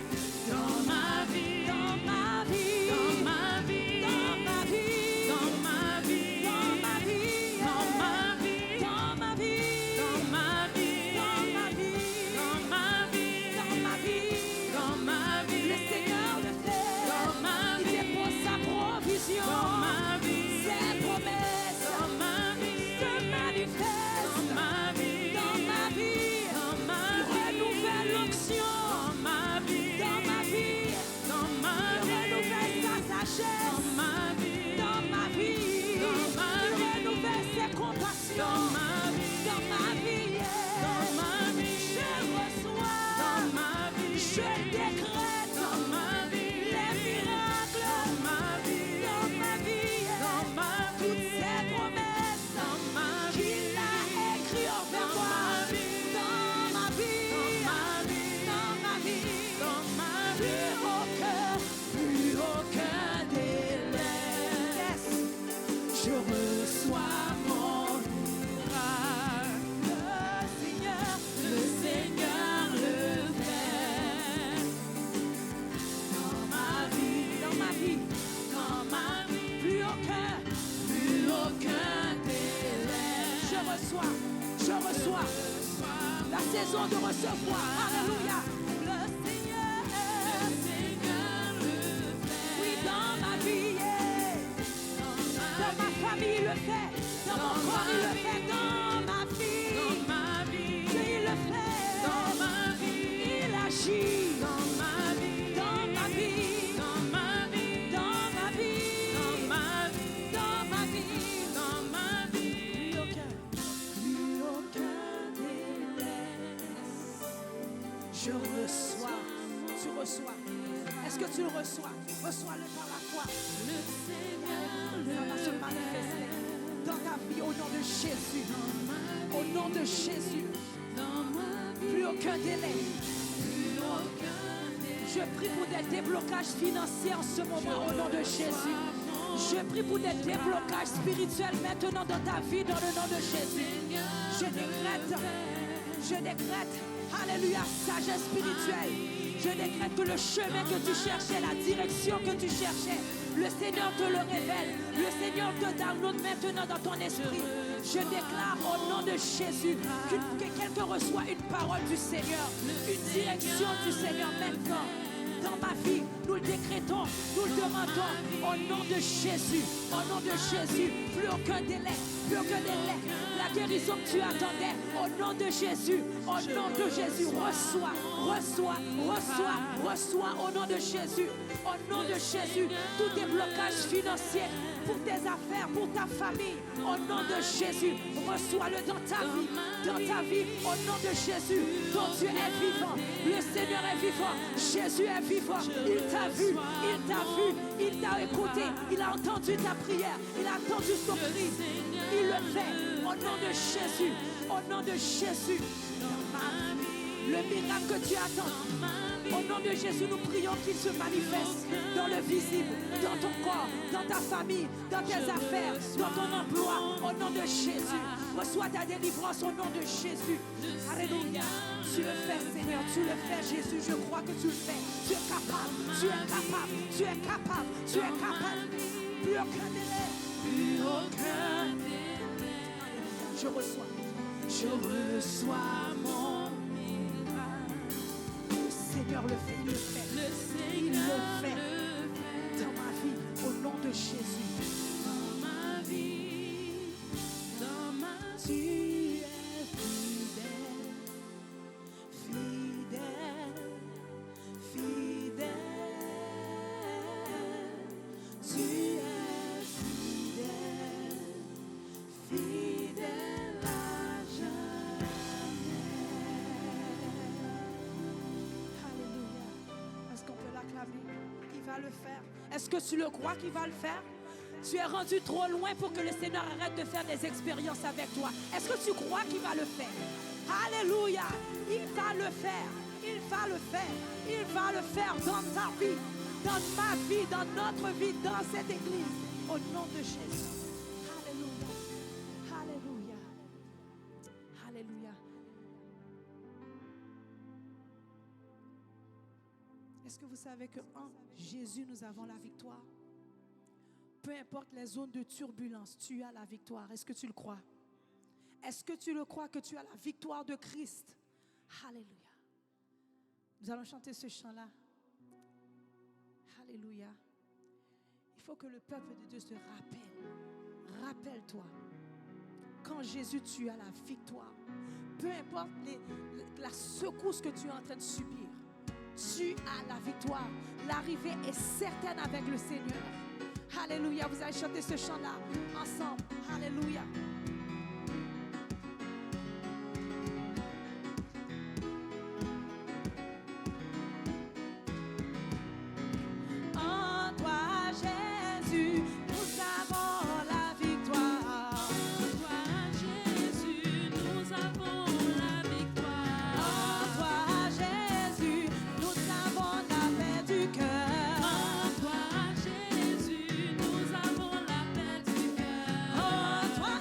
Dans ma vie, dans ma vie, dans ma vie, dans ma vie, dans ma vie, dans ma vie, dans ma vie, dans ma vie, dans ma vie, dans ma vie, dans ma vie, dans ma vie. dans ma vie, Le Seigneur le fait. dans ma Il vie, dépose sa provision. dans ma vie, Ses promesses dans ma vie, se manifestent dans ma vie, dans ma vie. dans ma Renouvelle l'onction dans ma vie, dans ma vie. dans ma vie, Renouvelle sa sagesse dans ma vie, dans ma vie. dans ma vie, Renouvelle ses compassions dans ma vie, dans ma vie. dans ma vie, Je reçois, dans ma vie, je décrète dans ma vie, les miracles dans ma vie, dans ma vie. dans ma Toutes vie, ces promesses dans ma vie, qu'il a écrites envers dans moi ma vie, dans ma vie, dans ma vie, dans ma vie. dans ma Plus vie, plus aucun délai. Yes. Je reçois mon miracle. Le Seigneur le fait. Dans ma vie, Dans ma vie, dans ma vie, plus aucun. plus aucun délai. Je reçois la saison de recevoir. Alléluia. Le Seigneur, Le Seigneur le fait. oui, dans ma vie, dans ma famille, il le fait. Dans mon corps, il le fait. Dans ma vie, Dans ma vie, il le fait. dans ma vie, Il agit. dans ma vie, Dans ma vie, dans ma vie, dans ma vie, dans ma vie, dans ma vie. dans ma vie. Plus aucun délai. Je reçois. Tu reçois. Est-ce que tu le reçois? Reçois-le par la foi. Le Seigneur Ça va se manifester dans ta vie au nom de Jésus. Au nom de Jésus. dans ma vie, Plus aucun délai. plus aucun délai. Je prie pour des déblocages financiers en ce moment au nom de Jésus. Je prie pour des déblocages spirituels maintenant dans ta vie dans le nom de Jésus. Je décrète, alléluia, sagesse spirituelle. Je décrète que le chemin que tu cherchais, la direction que tu cherchais, le Seigneur te le révèle. Le Seigneur te download maintenant dans ton esprit. Je déclare au nom de Jésus que quelqu'un reçoit une parole du Seigneur, une direction du Seigneur maintenant. Dans ma vie, nous le décrétons, nous le demandons au nom de Jésus, au nom de Jésus, plus aucun délai, plus aucun délai. La guérison que tu attendais, au nom de Jésus, au nom de Jésus, reçois, au nom de Jésus, au nom de Jésus, tous tes blocages financiers pour tes affaires, pour ta famille, au nom de Jésus, reçois-le dans ta vie, au nom de Jésus. Ton Dieu est vivant, le Seigneur est vivant, Jésus est vivant, il t'a vu, il t'a écouté, il a entendu ta prière, il a entendu ton cri, il le fait, au nom de Jésus, au nom de Jésus. Le miracle que tu attends, au nom de Jésus, nous prions qu'il se manifeste dans le visible, dans ton corps, dans ta famille, dans tes affaires, dans ton emploi, au nom de Jésus. Reçois ta délivrance au nom de Jésus. Alléluia. Tu le fais, Seigneur, tu le fais, Jésus. Je crois que tu le fais. Tu es capable, tu es capable, tu es capable, tu es capable. Plus aucun délai. Plus aucun délai. Je reçois. Je reçois mon miracle. Le Seigneur le fait, il le fait. Le Il Seigneur le fait dans ma vie, au nom de Jésus. dans ma vie, dans ma Tu es fidèle, fidèle, fidèle. lui. Il va le faire. Est-ce que tu le crois qu'il va le faire? Tu es rendu trop loin pour que le Seigneur arrête de faire des expériences avec toi. Est-ce que tu crois qu'il va le faire? Alléluia. Il va le faire. Il va le faire. Il va le faire dans ta vie, dans ma vie, dans notre vie, dans cette église. Au nom de Jésus. Alléluia. Alléluia. Alléluia. Est-ce que vous savez qu'en Jésus, nous avons la victoire? Peu importe les zones de turbulence, tu as la victoire. Est-ce que tu le crois? Est-ce que tu le crois que tu as la victoire de Christ? Alléluia. Nous allons chanter ce chant-là. Alléluia. Il faut que le peuple de Dieu se rappelle. Rappelle-toi. Quand Jésus, tu as la victoire. Peu importe la secousse que tu es en train de subir. Tu as la victoire. L'arrivée est certaine avec le Seigneur. Alléluia. Vous allez chanter ce chant-là ensemble. Alléluia. En toi, Jésus, nous avons la victoire. En toi, Jésus, nous avons la victoire. En toi, Jésus, nous avons la paix du cœur. En toi, Jésus, nous avons la paix du cœur. En toi,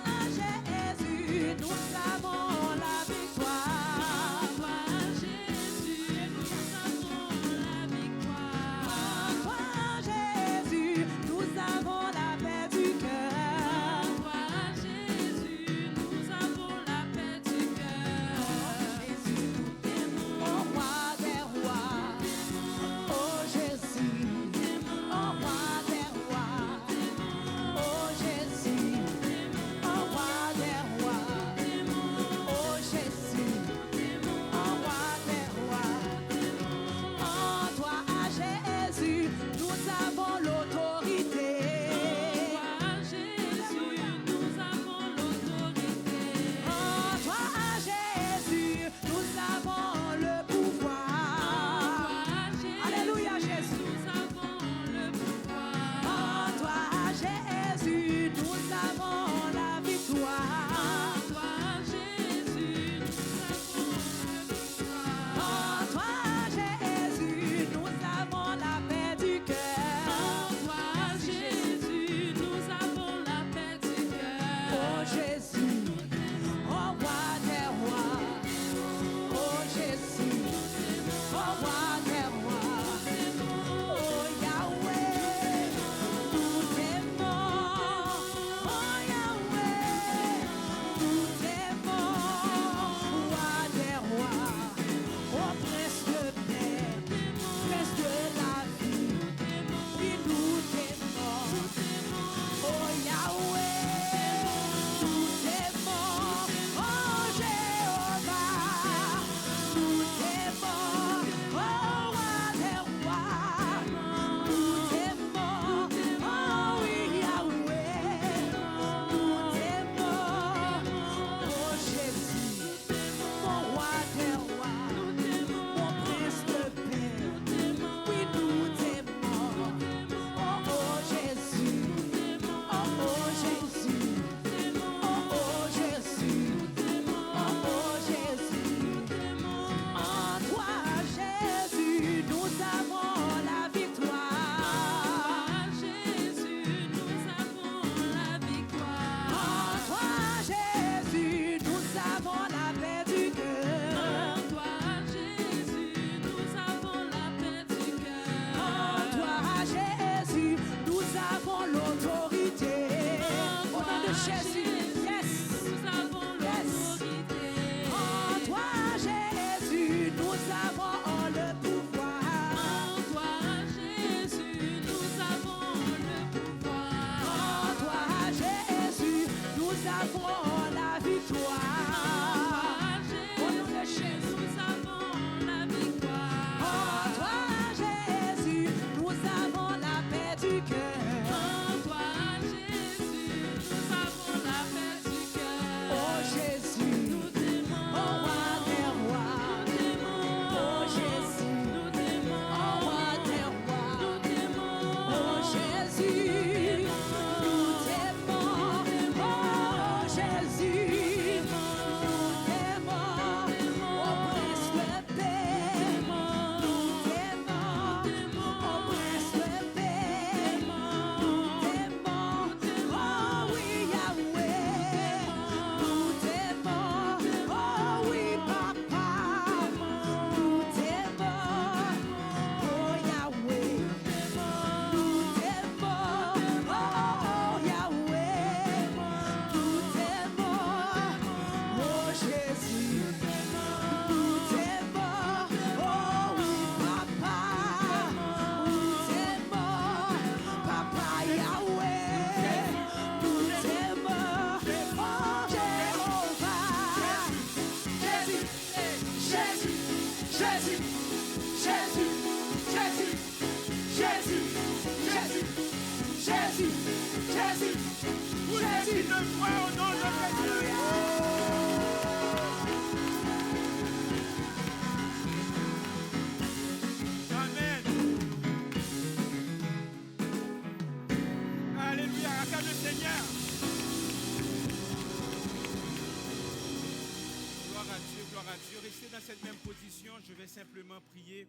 à Dieu. Restez dans cette même position. Je vais simplement prier.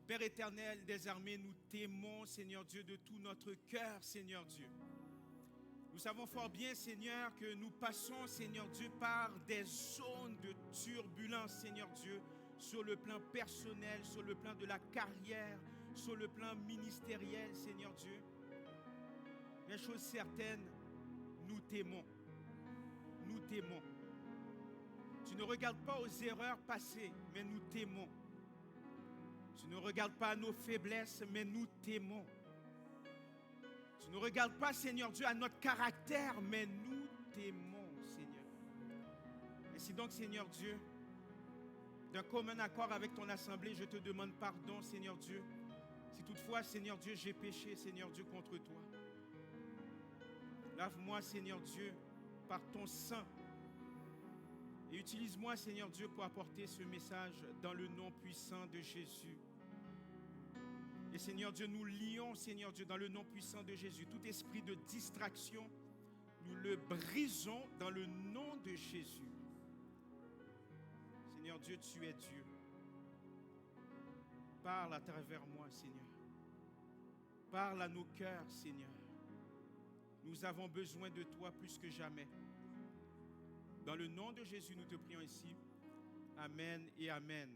Père éternel des armées, nous t'aimons, Seigneur Dieu, de tout notre cœur, Seigneur Dieu. Nous savons fort bien, Seigneur, que nous passons, Seigneur Dieu, par des zones de turbulence, Seigneur Dieu, sur le plan personnel, sur le plan de la carrière, sur le plan ministériel, Seigneur Dieu. Mais chose certaine, nous t'aimons. Nous t'aimons. Tu ne regardes pas aux erreurs passées, mais nous t'aimons. Tu ne regardes pas à nos faiblesses, mais nous t'aimons. Tu ne regardes pas, Seigneur Dieu, à notre caractère, mais nous t'aimons, Seigneur. Ainsi donc, Seigneur Dieu, d'un commun accord avec ton assemblée, je te demande pardon, Seigneur Dieu. Si toutefois, Seigneur Dieu, j'ai péché, Seigneur Dieu, contre toi. Lave-moi, Seigneur Dieu, par ton sang. Et utilise-moi, Seigneur Dieu, pour apporter ce message dans le nom puissant de Jésus. Et Seigneur Dieu, nous lions, Seigneur Dieu, dans le nom puissant de Jésus. Tout esprit de distraction, nous le brisons dans le nom de Jésus. Seigneur Dieu, tu es Dieu. Parle à travers moi, Seigneur. Parle à nos cœurs, Seigneur. Nous avons besoin de toi plus que jamais. Dans le nom de Jésus, nous te prions ici. Amen et amen.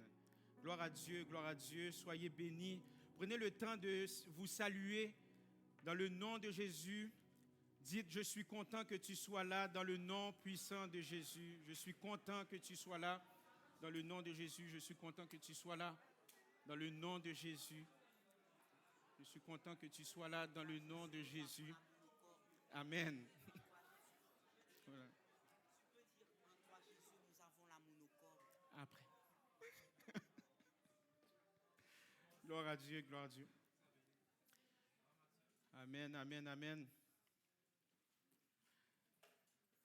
Gloire à Dieu, gloire à Dieu. Soyez bénis. Prenez le temps de vous saluer dans le nom de Jésus. Dites, je suis content que tu sois là dans le nom puissant de Jésus. Je suis content que tu sois là dans le nom de Jésus. Je suis content que tu sois là dans le nom de Jésus. Je suis content que tu sois là dans le nom de Jésus. Amen. Voilà. Après. Gloire à Dieu, gloire à Dieu. Amen, amen, amen.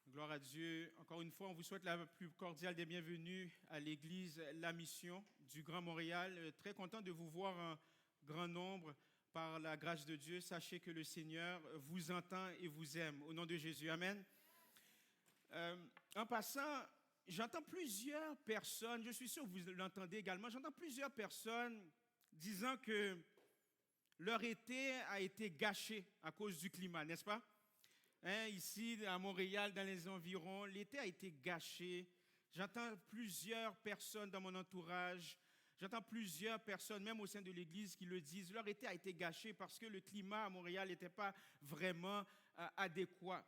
Gloire à Dieu. Encore une fois, on vous souhaite la plus cordiale des bienvenues à l'église La Mission du Grand Montréal. Très content de vous voir en grand nombre par la grâce de Dieu. Sachez que le Seigneur vous entend et vous aime. Au nom de Jésus, amen. En passant, j'entends plusieurs personnes, je suis sûr que vous l'entendez également, j'entends plusieurs personnes disant que leur été a été gâché à cause du climat, n'est-ce pas? Ici, à Montréal, dans les environs, l'été a été gâché. J'entends plusieurs personnes dans mon entourage, j'entends plusieurs personnes, même au sein de l'Église, qui le disent. Leur été a été gâché parce que le climat à Montréal n'était pas vraiment adéquat.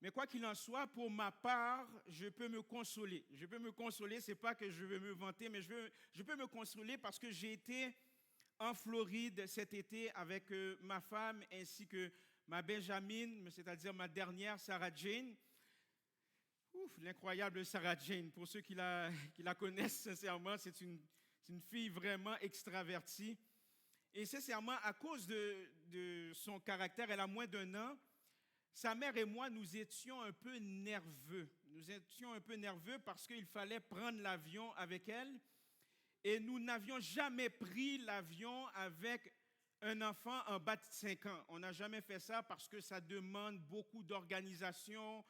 Mais quoi qu'il en soit, pour ma part, je peux me consoler. Je peux me consoler, ce n'est pas que je veux me vanter, mais je peux me consoler parce que j'ai été en Floride cet été avec ma femme ainsi que ma Benjamin, c'est-à-dire ma dernière Sarah Jane. Ouf, l'incroyable Sarah Jane. Pour ceux qui la connaissent sincèrement, c'est une fille vraiment extravertie. Et sincèrement, à cause de son caractère, elle a moins d'1 an. Sa mère et moi, nous étions un peu nerveux. Nous étions un peu nerveux parce qu'il fallait prendre l'avion avec elle. Et nous n'avions jamais pris l'avion avec un enfant en bas de 5 ans. On n'a jamais fait ça parce que ça demande beaucoup d'organisation.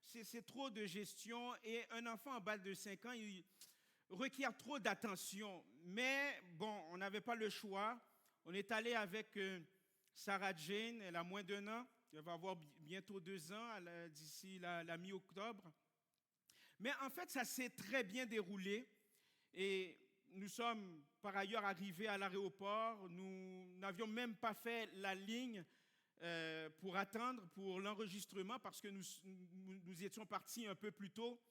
C'est trop de gestion. Et un enfant en bas de 5 ans, il requiert trop d'attention. Mais bon, on n'avait pas le choix. On est allé avec Sarah Jane, elle a moins d'1 an. Elle va avoir bientôt 2 ans, d'ici la mi-octobre. Mais en fait, ça s'est très bien déroulé. Et nous sommes par ailleurs arrivés à l'aéroport. Nous n'avions même pas fait la ligne pour attendre pour l'enregistrement parce que nous étions partis un peu plus tôt.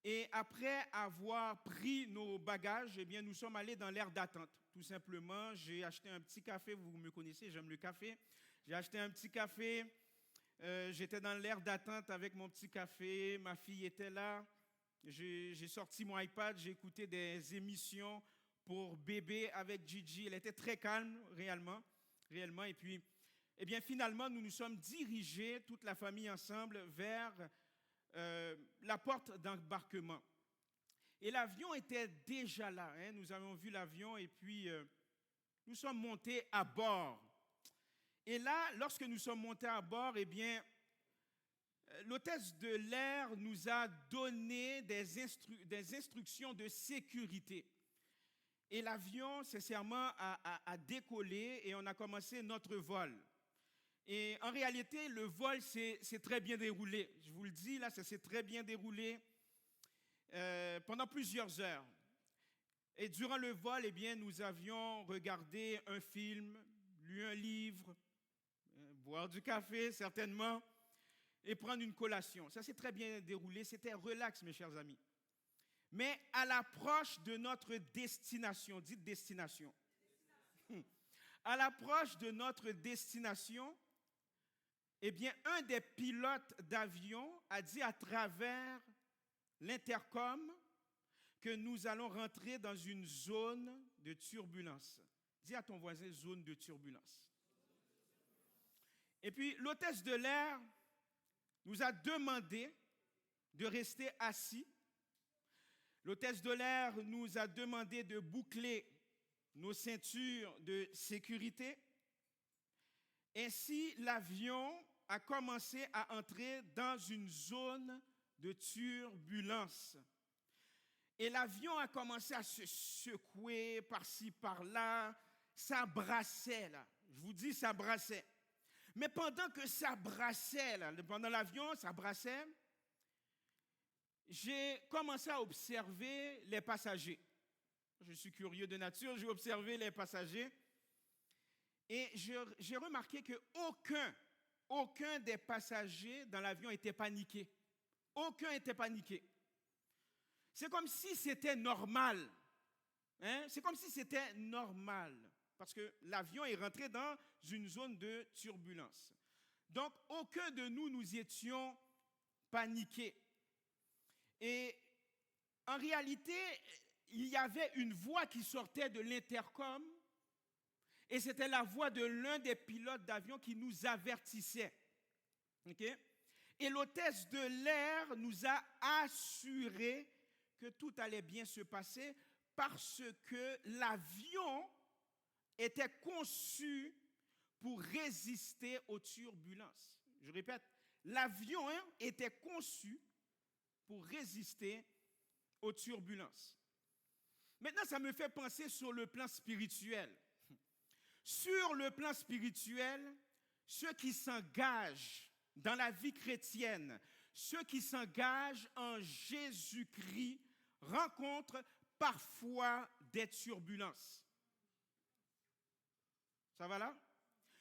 Et après avoir pris nos bagages, eh bien, nous sommes allés dans l'aire d'attente. Tout simplement, j'ai acheté un petit café. Vous me connaissez, j'aime le café. J'ai acheté un petit café. J'étais dans l'aire d'attente avec mon petit café. Ma fille était là. J'ai sorti mon iPad. J'ai écouté des émissions pour bébé avec Gigi. Elle était très calme, réellement. Et puis, eh bien, finalement, nous nous sommes dirigés, toute la famille ensemble, vers la porte d'embarquement. Et l'avion était déjà là. Nous avons vu l'avion et puis nous sommes montés à bord. Et là, lorsque nous sommes montés à bord, eh bien, l'hôtesse de l'air nous a donné des instructions de sécurité. Et l'avion, sincèrement, a décollé et on a commencé notre vol. Et en réalité, le vol s'est très bien déroulé. Je vous le dis, là, ça s'est très bien déroulé pendant plusieurs heures. Et durant le vol, eh bien, nous avions regardé un film, lu un livre, boire du café, certainement, et prendre une collation. Ça s'est très bien déroulé. C'était relax, mes chers amis. Mais à l'approche de notre destination, dites destination. À l'approche de notre destination, eh bien, un des pilotes d'avion a dit à travers l'intercom que nous allons rentrer dans une zone de turbulence. Dis à ton voisin, zone de turbulence. Et puis, l'hôtesse de l'air nous a demandé de rester assis. L'hôtesse de l'air nous a demandé de boucler nos ceintures de sécurité. Ainsi, l'avion a commencé à entrer dans une zone de turbulence. Et l'avion a commencé à se secouer par-ci, par-là. Ça brassait, là. Je vous dis, ça brassait. Mais pendant que ça brassait, là, pendant l'avion, ça brassait, j'ai commencé à observer les passagers. Je suis curieux de nature, j'ai observé les passagers. Et j'ai remarqué qu'aucun des passagers dans l'avion était paniqué. Aucun n'était paniqué. C'est comme si c'était normal. Hein? C'est comme si c'était normal. Parce que l'avion est rentré dans une zone de turbulence. Donc, aucun de nous étions paniqués. Et en réalité, il y avait une voix qui sortait de l'intercom. Et c'était la voix de l'un des pilotes d'avion qui nous avertissait. Okay? Et l'hôtesse de l'air nous a assuré que tout allait bien se passer parce que l'avion était conçu pour résister aux turbulences. Je répète, l'avion était conçu pour résister aux turbulences. Maintenant, ça me fait penser sur le plan spirituel. Sur le plan spirituel, ceux qui s'engagent dans la vie chrétienne, ceux qui s'engagent en Jésus-Christ rencontrent parfois des turbulences. Ça va là?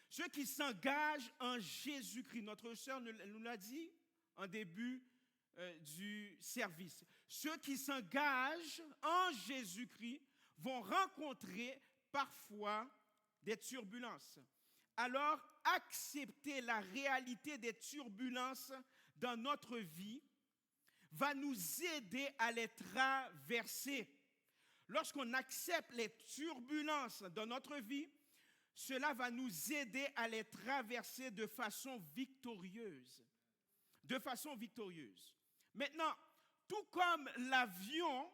Ceux qui s'engagent en Jésus-Christ, notre sœur nous l'a dit en début du service. Ceux qui s'engagent en Jésus-Christ vont rencontrer parfois des turbulences. Alors, accepter la réalité des turbulences dans notre vie va nous aider à les traverser. Lorsqu'on accepte les turbulences dans notre vie, cela va nous aider à les traverser de façon victorieuse. De façon victorieuse. Maintenant, tout comme l'avion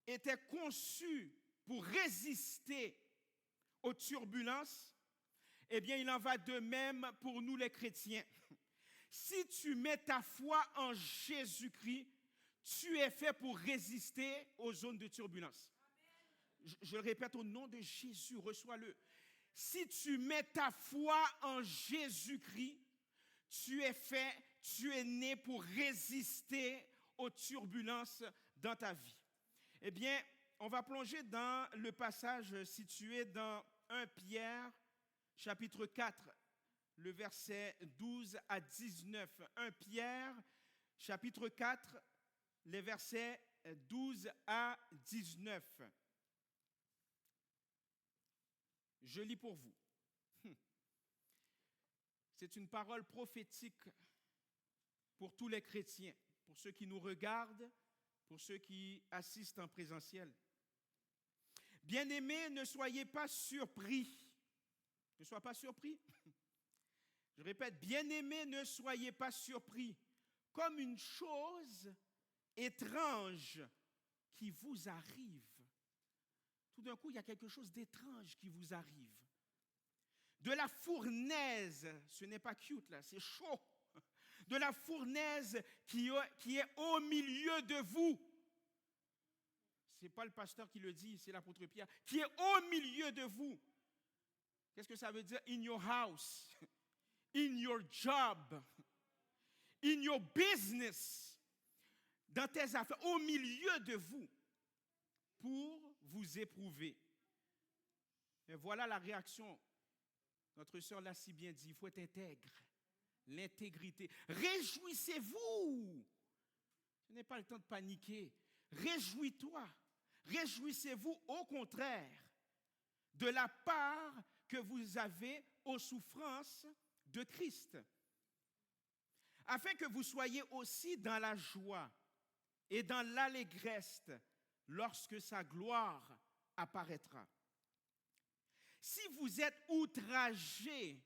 était conçu pour résister aux turbulences, eh bien, il en va de même pour nous les chrétiens. Si tu mets ta foi en Jésus-Christ, tu es fait pour résister aux zones de turbulence. Je le répète, au nom de Jésus, reçois-le. Si tu mets ta foi en Jésus-Christ, tu es né pour résister aux turbulences dans ta vie. Eh bien, on va plonger dans le passage situé dans 1 Pierre, chapitre 4, le verset 12 à 19. 1 Pierre, chapitre 4, les versets 12 à 19. Je lis pour vous. C'est une parole prophétique pour tous les chrétiens, pour ceux qui nous regardent, pour ceux qui assistent en présentiel. Bien-aimés, ne soyez pas surpris. Ne soyez pas surpris. Je répète, bien-aimés, ne soyez pas surpris, comme une chose étrange qui vous arrive. Tout d'un coup, il y a quelque chose d'étrange qui vous arrive. de la fournaise, ce n'est pas cute là, c'est chaud, de la fournaise qui est au milieu de vous. Ce n'est pas le pasteur qui le dit, c'est l'apôtre Pierre, qui est au milieu de vous. Qu'est-ce que ça veut dire? In your house, in your job, in your business, dans tes affaires, au milieu de vous, pour vous éprouver. Et voilà la réaction. Notre sœur l'a si bien dit, il faut être intègre. L'intégrité. Réjouissez-vous. Ce n'est pas le temps de paniquer. Réjouis-toi. Réjouissez-vous au contraire de la part que vous avez aux souffrances de Christ, afin que vous soyez aussi dans la joie et dans l'allégresse lorsque sa gloire apparaîtra. Si vous êtes outragé,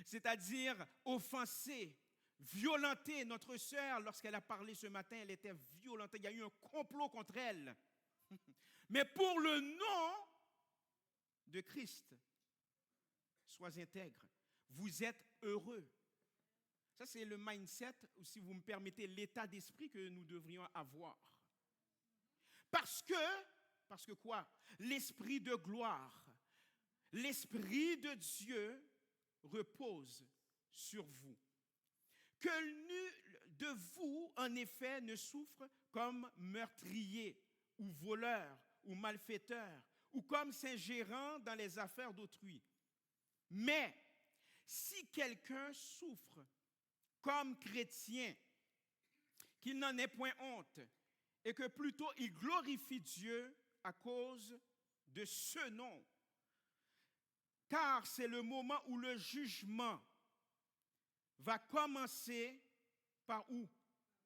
c'est-à-dire offensé, violenté, notre sœur, lorsqu'elle a parlé ce matin, elle était violentée, il y a eu un complot contre elle. Mais pour le nom de Christ, sois intègre, vous êtes heureux. Ça, c'est le mindset, ou si vous me permettez, l'état d'esprit que nous devrions avoir. Parce que quoi? L'esprit de gloire, l'esprit de Dieu repose sur vous. Que nul de vous, en effet, ne souffre comme meurtrier ou voleur ou malfaiteur ou comme s'ingérant dans les affaires d'autrui. Mais si quelqu'un souffre comme chrétien, qu'il n'en ait point honte et que plutôt il glorifie Dieu à cause de ce nom. Car c'est le moment où le jugement va commencer par où?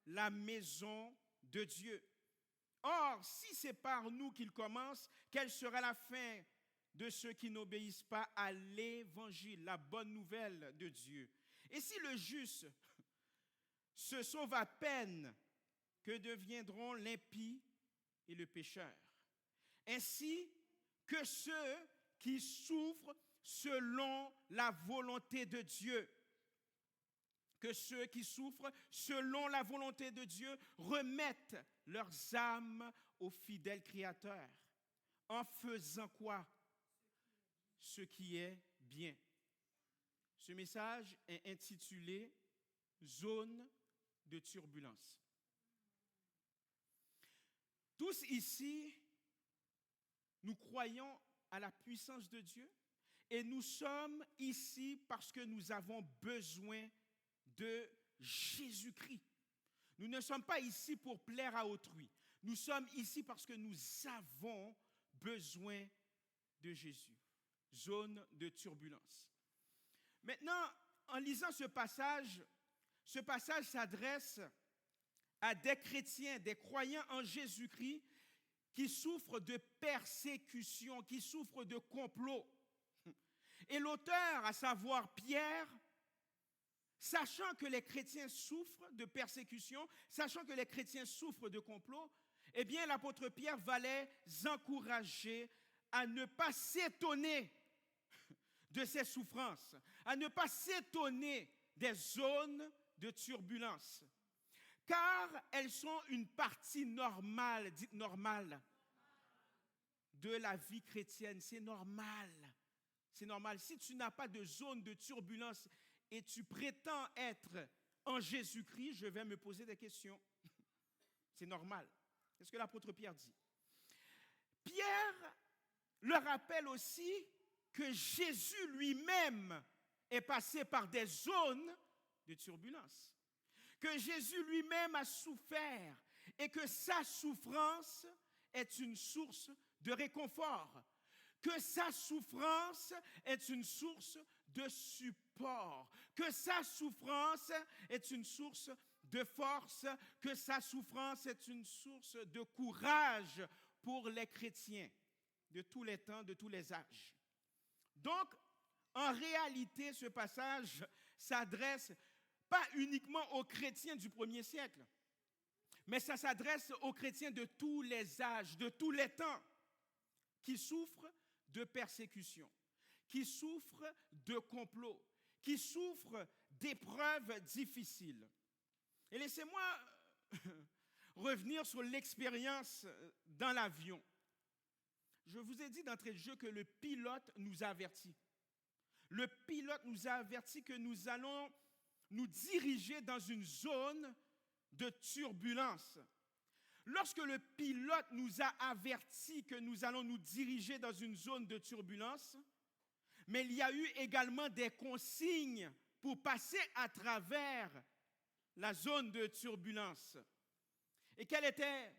La maison de Dieu. Or, si c'est par nous qu'il commence, quelle sera la fin de ceux qui n'obéissent pas à l'évangile, la bonne nouvelle de Dieu? Et si le juste se sauve à peine, que deviendront l'impie et le pécheur? Ainsi que ceux qui souffrent selon la volonté de Dieu. Que ceux qui souffrent selon la volonté de Dieu remettent leurs âmes au fidèle Créateur. En faisant quoi? Ce qui est bien. Ce message est intitulé « Zone de turbulence ». Tous ici, nous croyons à la puissance de Dieu et nous sommes ici parce que nous avons besoin de Jésus-Christ. Nous ne sommes pas ici pour plaire à autrui. Nous sommes ici parce que nous avons besoin de Jésus. Zone de turbulence. Maintenant, en lisant ce passage s'adresse à des chrétiens, des croyants en Jésus-Christ qui souffrent de persécution, qui souffrent de complot. Et l'auteur, à savoir Pierre, sachant que les chrétiens souffrent de persécution, sachant que les chrétiens souffrent de complot, eh bien l'apôtre Pierre va les encourager à ne pas s'étonner de ces souffrances, à ne pas s'étonner des zones de turbulence, car elles sont une partie normale, dite normale, de la vie chrétienne. C'est normal. C'est normal. Si tu n'as pas de zone de turbulence et tu prétends être en Jésus-Christ, je vais me poser des questions. C'est normal. C'est ce que l'apôtre Pierre dit. Pierre le rappelle aussi que Jésus lui-même est passé par des zones de turbulence. Que Jésus lui-même a souffert et que sa souffrance est une source de réconfort. Que sa souffrance est une source de support. Que sa souffrance est une source de force. Que sa souffrance est une source de courage pour les chrétiens de tous les temps, de tous les âges. Donc, en réalité, ce passage s'adresse pas uniquement aux chrétiens du 1er siècle, mais ça s'adresse aux chrétiens de tous les âges, de tous les temps, qui souffrent de persécution, qui souffrent de complots, qui souffrent d'épreuves difficiles. Et laissez-moi revenir sur l'expérience dans l'avion. Je vous ai dit d'entrée de jeu que le pilote nous a avertis. Le pilote nous a avertis que nous allons nous diriger dans une zone de turbulence. Lorsque le pilote nous a avertis que nous allons nous diriger dans une zone de turbulence, mais il y a eu également des consignes pour passer à travers la zone de turbulence. Et quelles étaient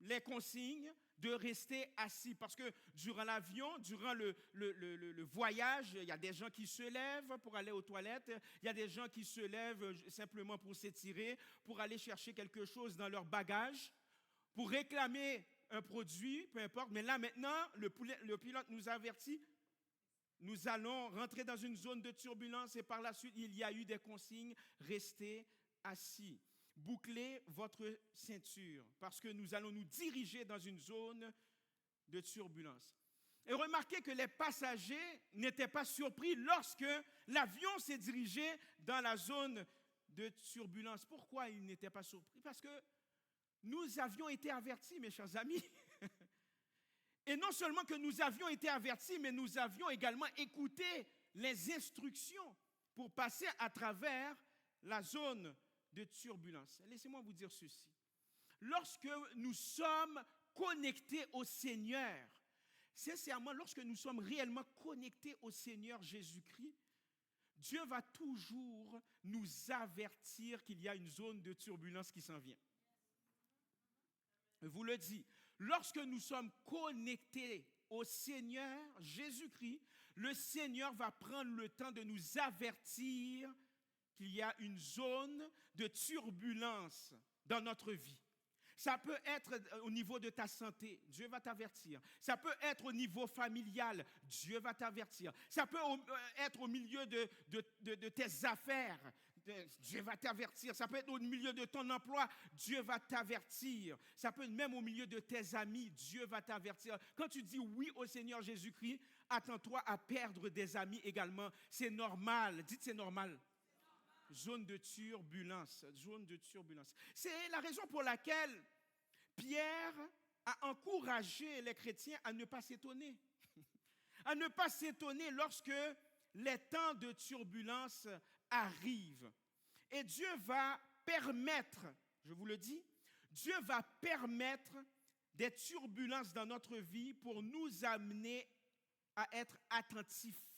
les consignes? De rester assis. Parce que durant l'avion, durant le voyage, il y a des gens qui se lèvent pour aller aux toilettes. Il y a des gens qui se lèvent simplement pour s'étirer, pour aller chercher quelque chose dans leur bagage, pour réclamer un produit, peu importe. Mais là, maintenant, le pilote nous a avertis. Nous allons rentrer dans une zone de turbulence et par la suite, il y a eu des consignes. Restez assis. Bouclez votre ceinture parce que nous allons nous diriger dans une zone de turbulence. Et remarquez que les passagers n'étaient pas surpris lorsque l'avion s'est dirigé dans la zone de turbulence. Pourquoi ils n'étaient pas surpris? Parce que nous avions été avertis, mes chers amis. Et non seulement que nous avions été avertis, mais nous avions également écouté les instructions pour passer à travers la zone de turbulence. Laissez-moi vous dire ceci. Lorsque nous sommes connectés au Seigneur, sincèrement, lorsque nous sommes réellement connectés au Seigneur Jésus-Christ, Dieu va toujours nous avertir qu'il y a une zone de turbulence qui s'en vient. Je vous le dis, lorsque nous sommes connectés au Seigneur Jésus-Christ, le Seigneur va prendre le temps de nous avertir qu'il y a une zone de turbulence dans notre vie. Ça peut être au niveau de ta santé, Dieu va t'avertir. Ça peut être au niveau familial, Dieu va t'avertir. Ça peut être au milieu de tes affaires, Dieu va t'avertir. Ça peut être au milieu de ton emploi, Dieu va t'avertir. Ça peut être même au milieu de tes amis, Dieu va t'avertir. Quand tu dis oui au Seigneur Jésus-Christ, attends-toi à perdre des amis également. C'est normal, dites c'est normal. Zone de turbulence, zone de turbulence. C'est la raison pour laquelle Pierre a encouragé les chrétiens à ne pas s'étonner. À ne pas s'étonner lorsque les temps de turbulence arrivent. Et Dieu va permettre, je vous le dis, Dieu va permettre des turbulences dans notre vie pour nous amener à être attentifs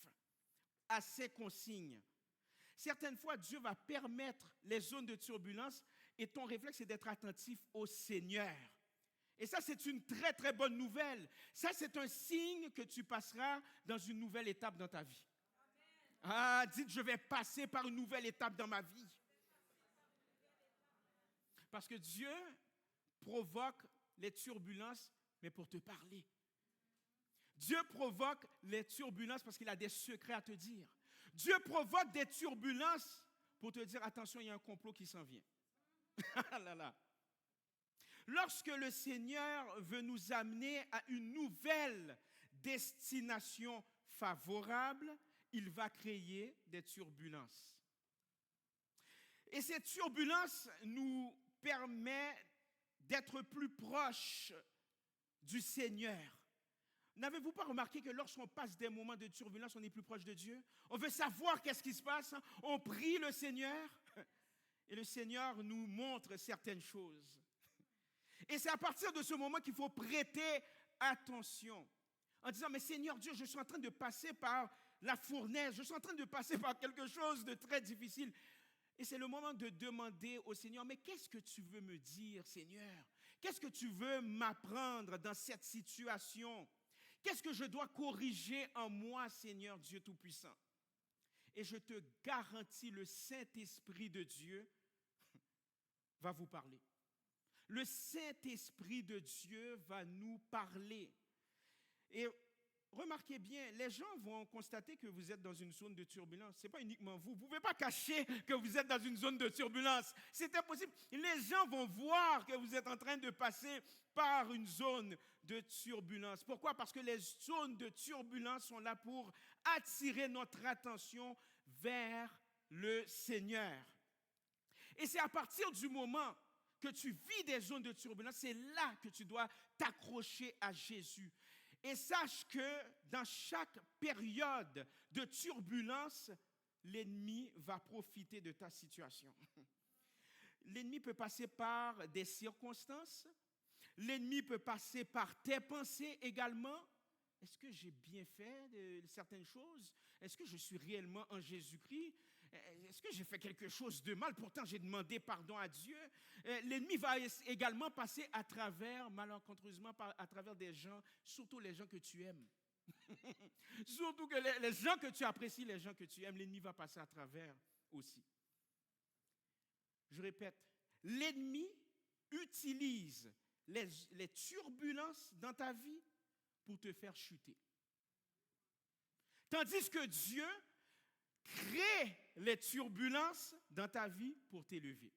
à ces consignes. Certaines fois, Dieu va permettre les zones de turbulence et ton réflexe est d'être attentif au Seigneur. Et ça, c'est une très, très bonne nouvelle. Ça, c'est un signe que tu passeras dans une nouvelle étape dans ta vie. Ah, dites, je vais passer par une nouvelle étape dans ma vie. Parce que Dieu provoque les turbulences, mais pour te parler. Dieu provoque les turbulences parce qu'il a des secrets à te dire. Dieu provoque des turbulences pour te dire, attention, il y a un complot qui s'en vient. Là, là. Lorsque le Seigneur veut nous amener à une nouvelle destination favorable, il va créer des turbulences. Et ces turbulences nous permettent d'être plus proches du Seigneur. N'avez-vous pas remarqué que lorsqu'on passe des moments de turbulence, on est plus proche de Dieu? On veut savoir qu'est-ce qui se passe. On prie le Seigneur et le Seigneur nous montre certaines choses. Et c'est à partir de ce moment qu'il faut prêter attention. En disant, mais Seigneur Dieu, je suis en train de passer par la fournaise. Je suis en train de passer par quelque chose de très difficile. Et c'est le moment de demander au Seigneur, mais qu'est-ce que tu veux me dire, Seigneur? Qu'est-ce que tu veux m'apprendre dans cette situation? Qu'est-ce que je dois corriger en moi, Seigneur Dieu Tout-Puissant? Et je te garantis, le Saint-Esprit de Dieu va vous parler. Le Saint-Esprit de Dieu va nous parler. Et remarquez bien, les gens vont constater que vous êtes dans une zone de turbulence. Ce n'est pas uniquement vous. Vous ne pouvez pas cacher que vous êtes dans une zone de turbulence. C'est impossible. Les gens vont voir que vous êtes en train de passer par une zone de turbulence. Pourquoi? Parce que les zones de turbulence sont là pour attirer notre attention vers le Seigneur. Et c'est à partir du moment que tu vis des zones de turbulence, c'est là que tu dois t'accrocher à Jésus. Et sache que dans chaque période de turbulence, l'ennemi va profiter de ta situation. L'ennemi peut passer par des circonstances. L'ennemi peut passer par tes pensées également. Est-ce que j'ai bien fait certaines choses? Est-ce que je suis réellement en Jésus-Christ? Est-ce que j'ai fait quelque chose de mal? Pourtant, j'ai demandé pardon à Dieu. L'ennemi va également passer à travers, malencontreusement, à travers des gens, surtout les gens que tu aimes. Surtout que les gens que tu apprécies, les gens que tu aimes, l'ennemi va passer à travers aussi. Je répète, l'ennemi utilise les turbulences dans ta vie pour te faire chuter. Tandis que Dieu crée les turbulences dans ta vie pour t'élever.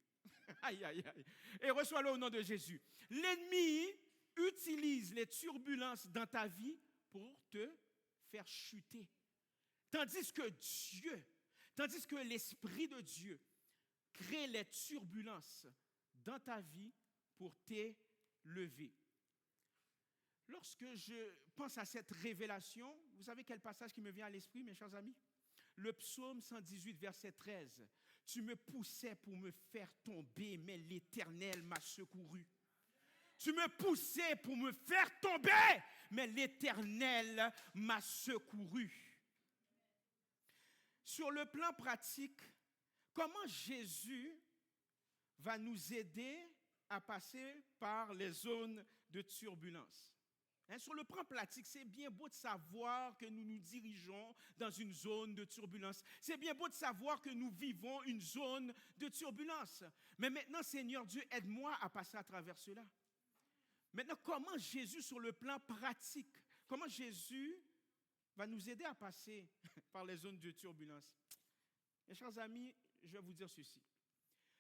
Aïe, aïe, aïe. Et reçois-le au nom de Jésus. L'ennemi utilise les turbulences dans ta vie pour te faire chuter. Tandis que l'Esprit de Dieu crée les turbulences dans ta vie pour t'élever. Lorsque je pense à cette révélation, vous savez quel passage qui me vient à l'esprit, mes chers amis? Le psaume 118, verset 13. Tu me poussais pour me faire tomber, mais l'Éternel m'a secouru. Tu me poussais pour me faire tomber, mais l'Éternel m'a secouru. Sur le plan pratique, comment Jésus va nous aider à passer par les zones de turbulence? Sur le plan pratique, c'est bien beau de savoir que nous nous dirigeons dans une zone de turbulence. C'est bien beau de savoir que nous vivons une zone de turbulence. Mais maintenant, Seigneur Dieu, aide-moi à passer à travers cela. Maintenant, comment Jésus, sur le plan pratique, comment Jésus va nous aider à passer par les zones de turbulence? Mes chers amis, je vais vous dire ceci.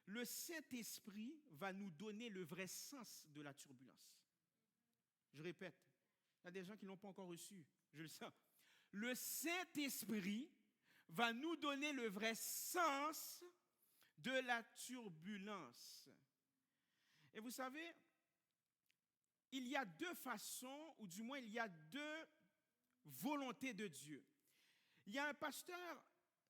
Le Saint-Esprit va nous donner le vrai sens de la turbulence. Je répète, il y a des gens qui ne l'ont pas encore reçu, je le sens. Le Saint-Esprit va nous donner le vrai sens de la turbulence. Et vous savez, il y a deux façons, ou du moins il y a deux volontés de Dieu. Il y a un pasteur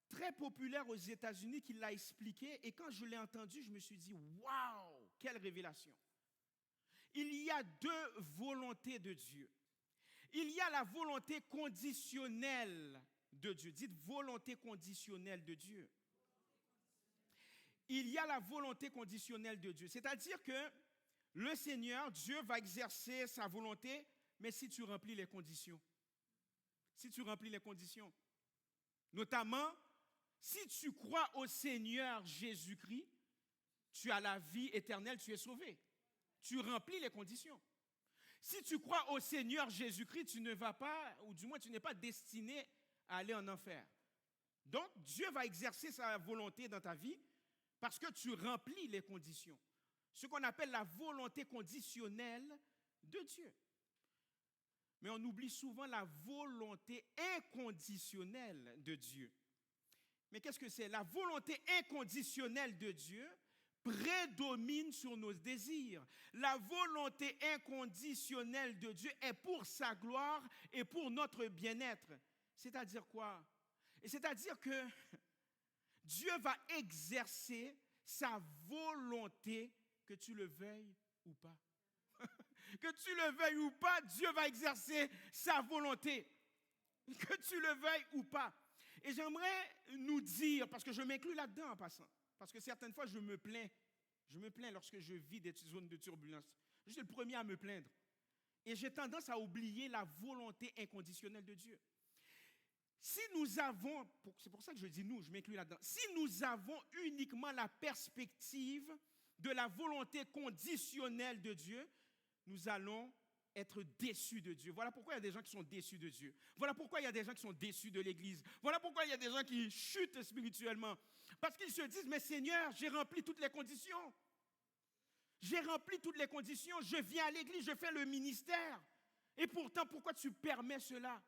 très populaire aux États-Unis qui l'a expliqué, et quand je l'ai entendu, je me suis dit, waouh, quelle révélation! Il y a deux volontés de Dieu. Il y a la volonté conditionnelle de Dieu. Dites volonté conditionnelle de Dieu. Il y a la volonté conditionnelle de Dieu. C'est-à-dire que le Seigneur, Dieu, va exercer sa volonté, mais si tu remplis les conditions. Si tu remplis les conditions. Notamment, si tu crois au Seigneur Jésus-Christ, tu as la vie éternelle, tu es sauvé. Tu remplis les conditions. Si tu crois au Seigneur Jésus-Christ, tu ne vas pas, ou du moins tu n'es pas destiné à aller en enfer. Donc, Dieu va exercer sa volonté dans ta vie parce que tu remplis les conditions. Ce qu'on appelle la volonté conditionnelle de Dieu. Mais on oublie souvent la volonté inconditionnelle de Dieu. Mais qu'est-ce que c'est? La volonté inconditionnelle de Dieu prédomine sur nos désirs. La volonté inconditionnelle de Dieu est pour sa gloire et pour notre bien-être. C'est-à-dire quoi? Et c'est-à-dire que Dieu va exercer sa volonté, que tu le veuilles ou pas. Que tu le veuilles ou pas, Dieu va exercer sa volonté. Que tu le veuilles ou pas. Et j'aimerais nous dire, parce que je m'inclus là-dedans en passant, parce que certaines fois je me plains lorsque je vis des zones de turbulence. Je suis le premier à me plaindre. Et j'ai tendance à oublier la volonté inconditionnelle de Dieu. Si nous avons, c'est pour ça que je dis nous, je m'inclus là-dedans, si nous avons uniquement la perspective de la volonté conditionnelle de Dieu, nous allons être déçus de Dieu. Voilà pourquoi il y a des gens qui sont déçus de Dieu. Voilà pourquoi il y a des gens qui sont déçus de l'Église. Voilà pourquoi il y a des gens qui chutent spirituellement. Parce qu'ils se disent, mais Seigneur, j'ai rempli toutes les conditions. J'ai rempli toutes les conditions. Je viens à l'Église, je fais le ministère. Et pourtant, pourquoi tu permets cela?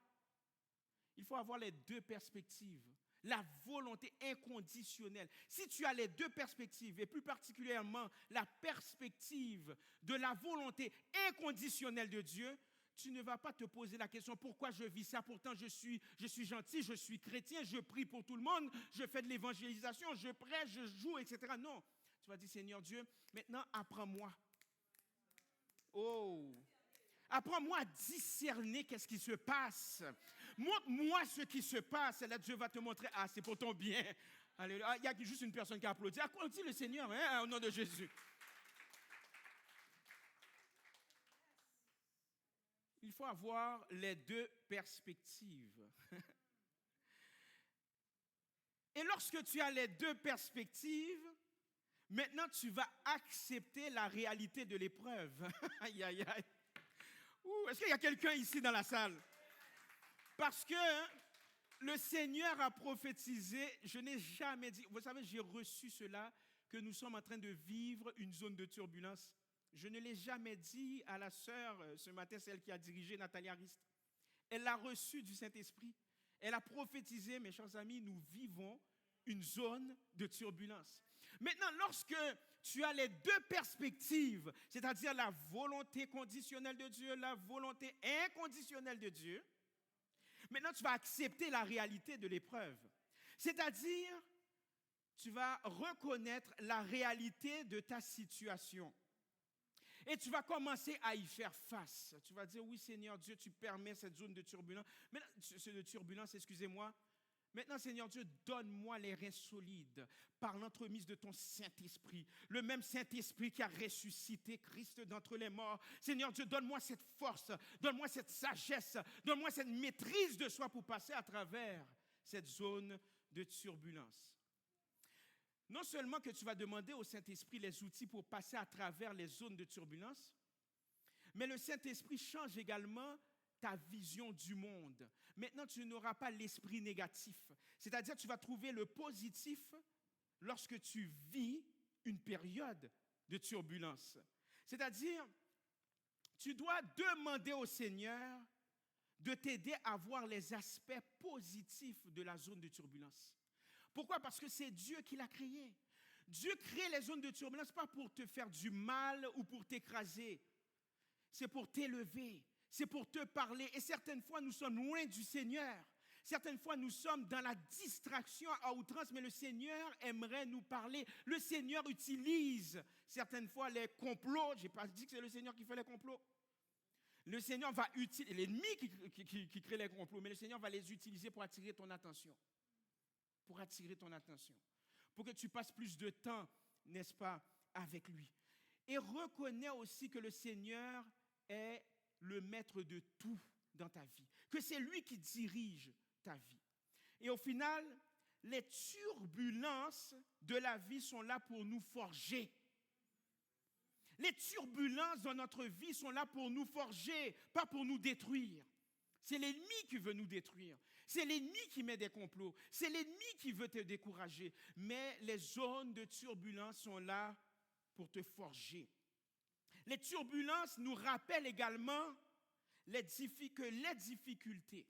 Il faut avoir les deux perspectives. La volonté inconditionnelle. Si tu as les deux perspectives, et plus particulièrement la perspective de la volonté inconditionnelle de Dieu, tu ne vas pas te poser la question pourquoi je vis ça, pourtant je suis gentil, je suis chrétien, je prie pour tout le monde, je fais de l'évangélisation, je prêche, je joue, etc. Non, tu vas dire Seigneur Dieu, maintenant apprends-moi. Oh, apprends-moi à discerner qu'est-ce qui se passe. Montre-moi ce qui se passe. Et là, Dieu va te montrer, ah, c'est pour ton bien. Alléluia. Il y a juste une personne qui applaudit. Applaudis le Seigneur, hein, au nom de Jésus. Il faut avoir les deux perspectives. Et lorsque tu as les deux perspectives, maintenant tu vas accepter la réalité de l'épreuve. Aïe, aïe, aïe. Est-ce qu'il y a quelqu'un ici dans la salle? Parce que le Seigneur a prophétisé, je n'ai jamais dit, vous savez, j'ai reçu cela, que nous sommes en train de vivre une zone de turbulence. Je ne l'ai jamais dit à la sœur ce matin, celle qui a dirigé, Nathalie Ariste. Elle l'a reçu du Saint-Esprit. Elle a prophétisé, mes chers amis, nous vivons une zone de turbulence. Maintenant, lorsque tu as les deux perspectives, c'est-à-dire la volonté conditionnelle de Dieu, la volonté inconditionnelle de Dieu, maintenant tu vas accepter la réalité de l'épreuve. C'est-à-dire, tu vas reconnaître la réalité de ta situation. Et tu vas commencer à y faire face. Tu vas dire, oui Seigneur Dieu, tu permets cette zone de turbulence. Maintenant, Seigneur Dieu, donne-moi les reins solides par l'entremise de ton Saint-Esprit. Le même Saint-Esprit qui a ressuscité Christ d'entre les morts. Seigneur Dieu, donne-moi cette force, donne-moi cette sagesse, donne-moi cette maîtrise de soi pour passer à travers cette zone de turbulence. Non seulement que tu vas demander au Saint-Esprit les outils pour passer à travers les zones de turbulence, mais le Saint-Esprit change également ta vision du monde. Maintenant, tu n'auras pas l'esprit négatif. C'est-à-dire, tu vas trouver le positif lorsque tu vis une période de turbulence. C'est-à-dire, tu dois demander au Seigneur de t'aider à voir les aspects positifs de la zone de turbulence. Pourquoi? Parce que c'est Dieu qui l'a créé. Dieu crée les zones de turbulence pas pour te faire du mal ou pour t'écraser. C'est pour t'élever. C'est pour te parler. Et certaines fois, nous sommes loin du Seigneur. Certaines fois, nous sommes dans la distraction à outrance, mais le Seigneur aimerait nous parler. Le Seigneur utilise certaines fois les complots. Je n'ai pas dit que c'est le Seigneur qui fait les complots. Le Seigneur va utiliser, l'ennemi qui crée les complots, mais le Seigneur va les utiliser pour attirer ton attention. Pour attirer ton attention. Pour que tu passes plus de temps, n'est-ce pas, avec lui. Et reconnais aussi que le Seigneur est le maître de tout dans ta vie. Que c'est lui qui dirige ta vie. Et au final, les turbulences de la vie sont là pour nous forger. Les turbulences dans notre vie sont là pour nous forger, pas pour nous détruire. C'est l'ennemi qui veut nous détruire. C'est l'ennemi qui met des complots. C'est l'ennemi qui veut te décourager. Mais les zones de turbulence sont là pour te forger. Les turbulences nous rappellent également que les difficultés,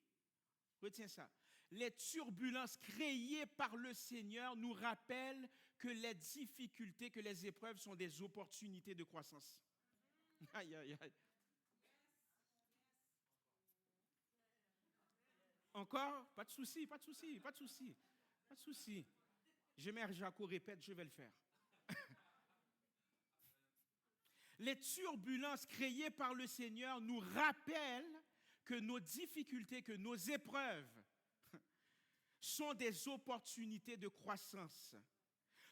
retiens ça, les turbulences créées par le Seigneur nous rappellent que les difficultés, que les épreuves sont des opportunités de croissance. Aïe, aïe, aïe. Encore? Pas de souci, pas de souci, pas de souci, pas de souci. Je mets Jaco répète, je vais le faire. Les turbulences créées par le Seigneur nous rappellent que nos difficultés, que nos épreuves sont des opportunités de croissance,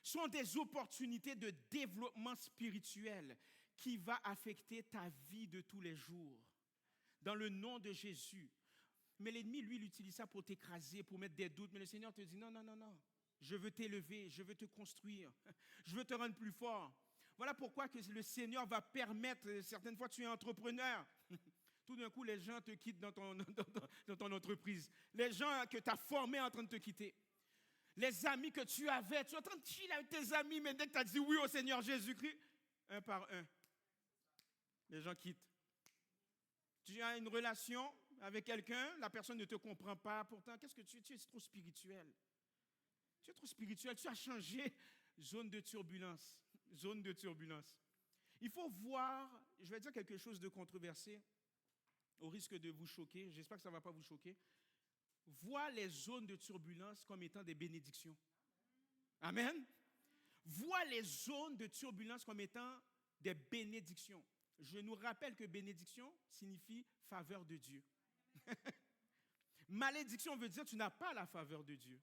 sont des opportunités de développement spirituel qui va affecter ta vie de tous les jours. Dans le nom de Jésus. Mais l'ennemi, lui, il utilise ça pour t'écraser, pour mettre des doutes. Mais le Seigneur te dit, non, non, non, non. Je veux t'élever, je veux te construire, je veux te rendre plus fort. Voilà pourquoi que le Seigneur va permettre, certaines fois tu es entrepreneur, tout d'un coup les gens te quittent dans ton entreprise. Les gens que tu as formés en train de te quitter. Les amis que tu avais, tu es en train de chiller avec tes amis, mais dès que tu as dit oui au Seigneur Jésus-Christ, un par un, les gens quittent. Tu as une relation avec quelqu'un, la personne ne te comprend pas. Pourtant, qu'est-ce que tu es? Tu es trop spirituel. Tu es trop spirituel. Tu as changé. Zone de turbulence. Zone de turbulence. Il faut voir, je vais dire quelque chose de controversé, au risque de vous choquer. J'espère que ça ne va pas vous choquer. Vois les zones de turbulence comme étant des bénédictions. Amen. Vois les zones de turbulence comme étant des bénédictions. Je nous rappelle que bénédiction signifie faveur de Dieu. Malédiction veut dire que tu n'as pas la faveur de Dieu.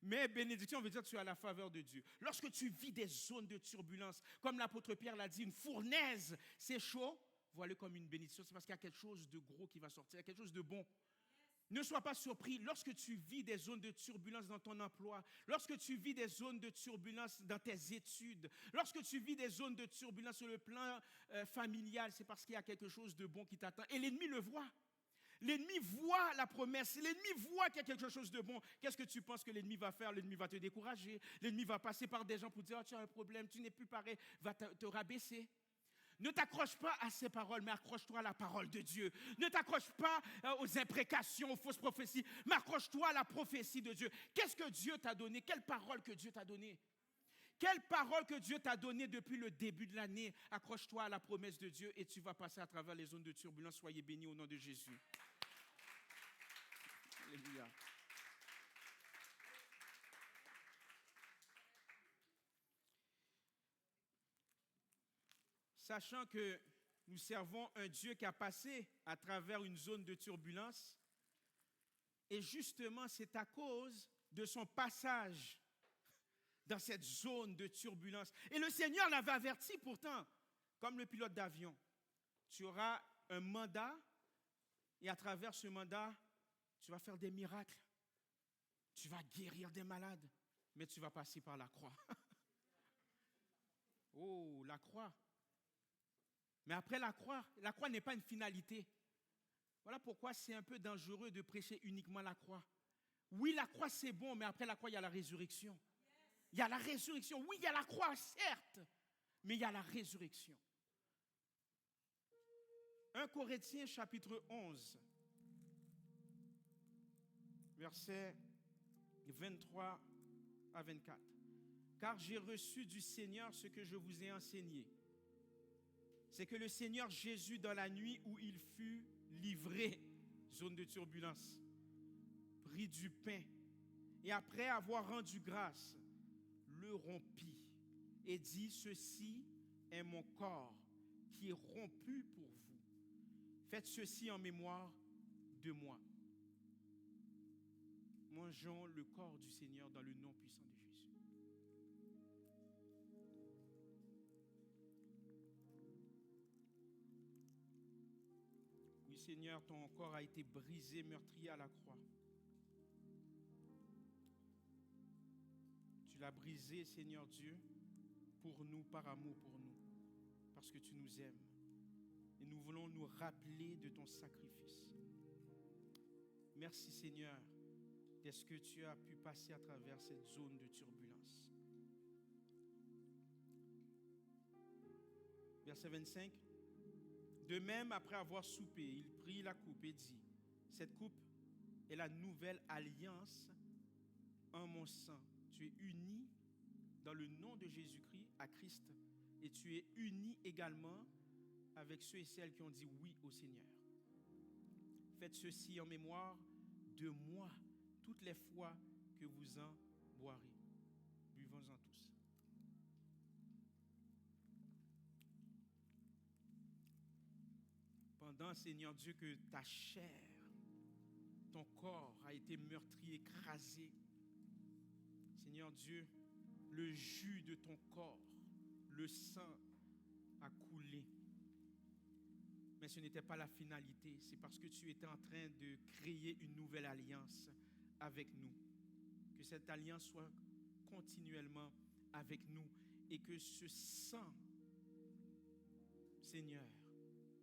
Mais bénédiction veut dire que tu as la faveur de Dieu. Lorsque tu vis des zones de turbulence, comme l'apôtre Pierre l'a dit, une fournaise, c'est chaud, vois-le comme une bénédiction. C'est parce qu'il y a quelque chose de gros qui va sortir, quelque chose de bon. Ne sois pas surpris lorsque tu vis des zones de turbulence dans ton emploi, lorsque tu vis des zones de turbulence dans tes études, lorsque tu vis des zones de turbulence sur le plan familial, c'est parce qu'il y a quelque chose de bon qui t'attend. Et l'ennemi le voit. L'ennemi voit la promesse, l'ennemi voit qu'il y a quelque chose de bon. Qu'est-ce que tu penses que l'ennemi va faire? L'ennemi va te décourager, l'ennemi va passer par des gens pour dire oh, tu as un problème, tu n'es plus pareil, va te rabaisser. Ne t'accroche pas à ces paroles, mais accroche-toi à la parole de Dieu. Ne t'accroche pas aux imprécations, aux fausses prophéties, mais accroche-toi à la prophétie de Dieu. Qu'est-ce que Dieu t'a donné? Quelle parole que Dieu t'a donnée? Quelle parole que Dieu t'a donnée depuis le début de l'année? Accroche-toi à la promesse de Dieu et tu vas passer à travers les zones de turbulence. Soyez bénis au nom de Jésus. Alléluia. Sachant que nous servons un Dieu qui a passé à travers une zone de turbulence, et justement c'est à cause de son passage dans cette zone de turbulence. Et le Seigneur l'avait averti pourtant, comme le pilote d'avion. Tu auras un mandat, et à travers ce mandat, tu vas faire des miracles. Tu vas guérir des malades, mais tu vas passer par la croix. Oh, la croix. Mais après la croix n'est pas une finalité. Voilà pourquoi c'est un peu dangereux de prêcher uniquement la croix. Oui, la croix c'est bon, mais après la croix, il y a la résurrection. Il y a la résurrection. Oui, il y a la croix, certes, mais il y a la résurrection. 1 Corinthiens chapitre 11, versets 23 à 24. Car j'ai reçu du Seigneur ce que je vous ai enseigné. C'est que le Seigneur Jésus, dans la nuit où il fut livré, zone de turbulence, prit du pain et après avoir rendu grâce, le rompit et dit, ceci est mon corps qui est rompu pour vous. Faites ceci en mémoire de moi. Mangeons le corps du Seigneur dans le nom puissant de Jésus. Oui, Seigneur, ton corps a été brisé, meurtri à la croix. Tu l'as brisé, Seigneur Dieu, pour nous, par amour pour nous, parce que tu nous aimes. Et nous voulons nous rappeler de ton sacrifice. Merci, Seigneur, d'est-ce que tu as pu passer à travers cette zone de turbulence. Verset 25. De même, après avoir soupé, il prit la coupe et dit, cette coupe est la nouvelle alliance en mon sang. Tu es uni dans le nom de Jésus-Christ à Christ et tu es uni également avec ceux et celles qui ont dit oui au Seigneur. Faites ceci en mémoire de moi toutes les fois que vous en boirez. Buvons-en tous. Pendant, Seigneur Dieu, que ta chair, ton corps a été meurtri, écrasé, Seigneur Dieu, le jus de ton corps, le sang a coulé. Mais ce n'était pas la finalité, c'est parce que tu étais en train de créer une nouvelle alliance avec nous. Que cette alliance soit continuellement avec nous et que ce sang, Seigneur,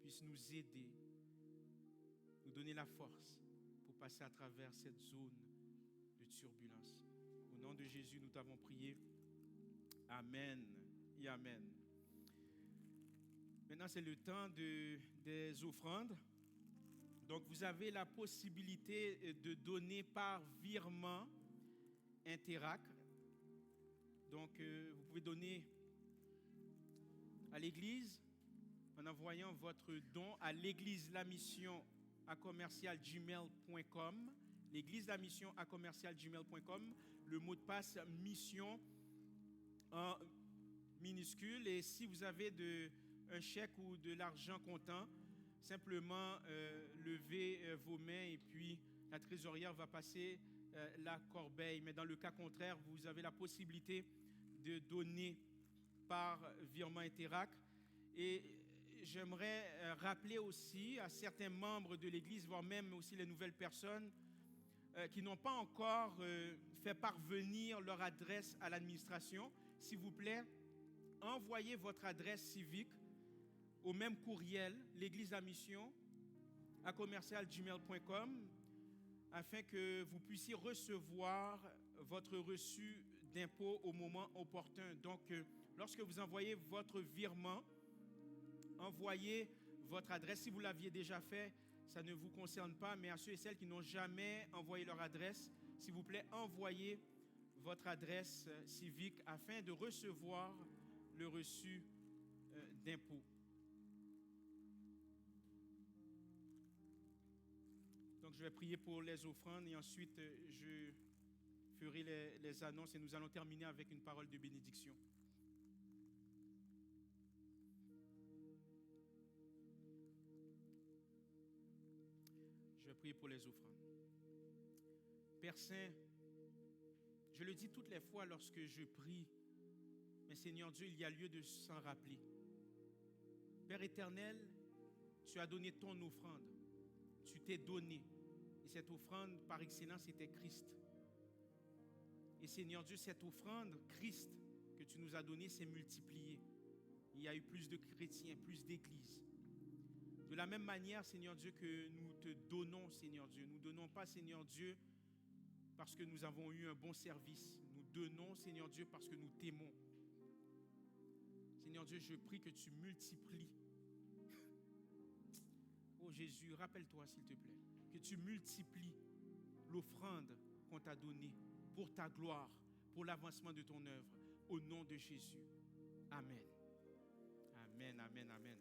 puisse nous aider, nous donner la force pour passer à travers cette zone de turbulence. Au nom de Jésus, nous t'avons prié. Amen et amen. Maintenant, c'est le temps des offrandes. Donc, vous avez la possibilité de donner par virement Interac. Donc, vous pouvez donner à l'Église en envoyant votre don à l'Église La Mission @gmail.com. L'Église La Mission @gmail.com. Le mot de passe mission en minuscule. Et si vous avez un chèque ou de l'argent comptant, simplement levez vos mains et puis la trésorière va passer la corbeille. Mais dans le cas contraire, vous avez la possibilité de donner par virement Interac. Et j'aimerais rappeler aussi à certains membres de l'Église, voire même aussi les nouvelles personnes qui n'ont pas encore fait parvenir leur adresse à l'administration, s'il vous plaît, envoyez votre adresse civique au même courriel, l'Église La Mission, @gmail.com, afin que vous puissiez recevoir votre reçu d'impôt au moment opportun. Donc, lorsque vous envoyez votre virement, envoyez votre adresse. Si vous l'aviez déjà fait, ça ne vous concerne pas, mais à ceux et celles qui n'ont jamais envoyé leur adresse, s'il vous plaît, envoyez votre adresse civique afin de recevoir le reçu d'impôt. Donc, je vais prier pour les offrandes et ensuite, je ferai les annonces et nous allons terminer avec une parole de bénédiction. Je vais prier pour les offrandes. Père Saint, je le dis toutes les fois lorsque je prie, mais Seigneur Dieu, il y a lieu de s'en rappeler. Père éternel, tu as donné ton offrande. Tu t'es donné. Et cette offrande, par excellence, était Christ. Et Seigneur Dieu, cette offrande, Christ, que tu nous as donnée, s'est multipliée. Il y a eu plus de chrétiens, plus d'églises. De la même manière, Seigneur Dieu, que nous te donnons, Seigneur Dieu. Nous ne donnons pas, Seigneur Dieu, parce que nous avons eu un bon service. Nous donnons, Seigneur Dieu, parce que nous t'aimons. Seigneur Dieu, je prie que tu multiplies. Oh Jésus, rappelle-toi, s'il te plaît, que tu multiplies l'offrande qu'on t'a donnée pour ta gloire, pour l'avancement de ton œuvre. Au nom de Jésus. Amen. Amen, amen, amen.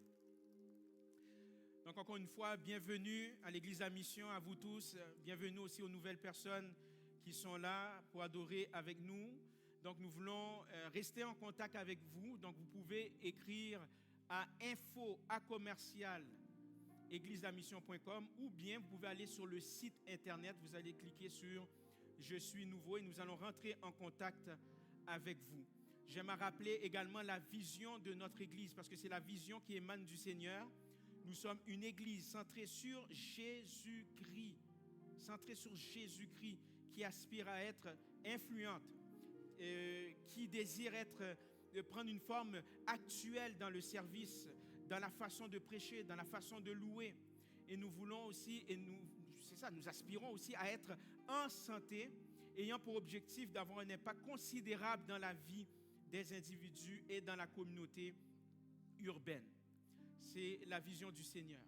Donc encore une fois, bienvenue à l'Église La Mission, à vous tous. Bienvenue aussi aux nouvelles personnes qui sont là pour adorer avec nous. Donc nous voulons rester en contact avec vous. Donc vous pouvez écrire à info@égliselamission.com ou bien vous pouvez aller sur le site internet. Vous allez cliquer sur « Je suis nouveau » et nous allons rentrer en contact avec vous. J'aime rappeler également la vision de notre Église parce que c'est la vision qui émane du Seigneur. Nous sommes une Église centrée sur Jésus-Christ, qui aspire à être influente, qui désire prendre une forme actuelle dans le service, dans la façon de prêcher, dans la façon de louer. Et nous voulons aussi, nous aspirons aussi à être en santé, ayant pour objectif d'avoir un impact considérable dans la vie des individus et dans la communauté urbaine. C'est la vision du Seigneur.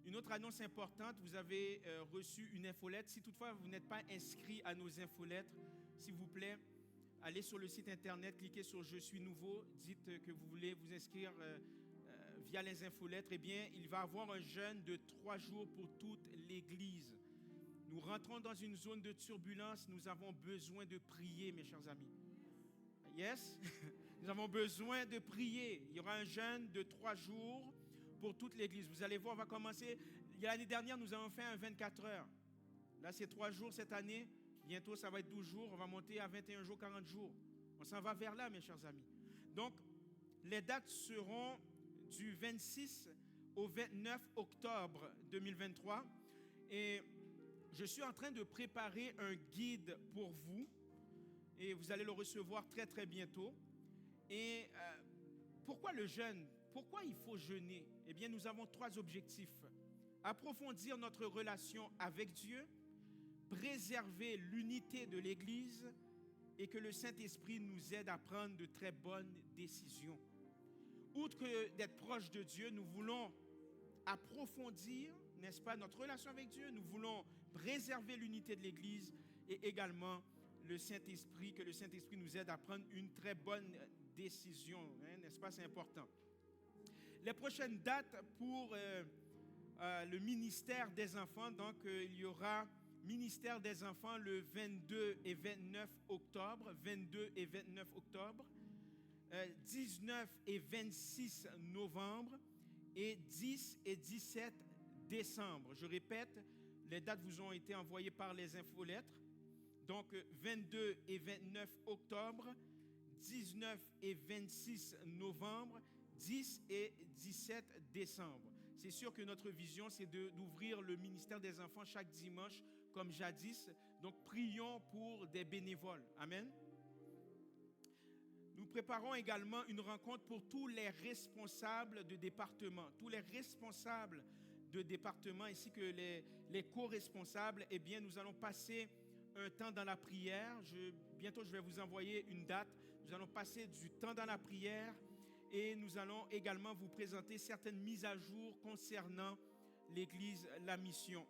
Une autre annonce importante, vous avez reçu une infolettre. Si toutefois vous n'êtes pas inscrit à nos infolettres, s'il vous plaît, allez sur le site internet, cliquez sur « Je suis nouveau », dites que vous voulez vous inscrire via les infolettres. Eh bien, il va y avoir un jeûne de 3 jours pour toute l'Église. Nous rentrons dans une zone de turbulence. Nous avons besoin de prier, mes chers amis. Yes? Nous avons besoin de prier. Il y aura un jeûne de 3 jours pour toute l'Église. Vous allez voir, on va commencer. L'année dernière, nous avons fait un 24 heures. Là, c'est 3 jours cette année. Bientôt, ça va être 12 jours. On va monter à 21 jours, 40 jours. On s'en va vers là, mes chers amis. Donc, les dates seront du 26 au 29 octobre 2023. Et je suis en train de préparer un guide pour vous. Et vous allez le recevoir très, très bientôt. Et pourquoi le jeûne? Pourquoi il faut jeûner? Eh bien, nous avons 3 objectifs. Approfondir notre relation avec Dieu, préserver l'unité de l'Église et que le Saint-Esprit nous aide à prendre de très bonnes décisions. Outre que d'être proche de Dieu, nous voulons approfondir n'est-ce pas, notre relation avec Dieu. Nous voulons préserver l'unité de l'Église et également le Saint-Esprit, que le Saint-Esprit nous aide à prendre une très bonne décision, n'est-ce pas, c'est important. Les prochaines dates pour le ministère des enfants, donc il y aura ministère des enfants le 22 et 29 octobre, 22 et 29 octobre, 19 et 26 novembre et 10 et 17 décembre. Je répète, les dates vous ont été envoyées par les infolettres. Donc 22 et 29 octobre, 19 et 26 novembre, 10 et 17 décembre. C'est sûr que notre vision, c'est d'ouvrir le ministère des enfants chaque dimanche, comme jadis. Donc, prions pour des bénévoles. Amen. Nous préparons également une rencontre pour tous les responsables de département. Tous les responsables de département, ainsi que les co-responsables. Eh bien, nous allons passer un temps dans la prière. Bientôt, je vais vous envoyer une date. Nous allons passer du temps dans la prière. Et nous allons également vous présenter certaines mises à jour concernant l'Église La Mission.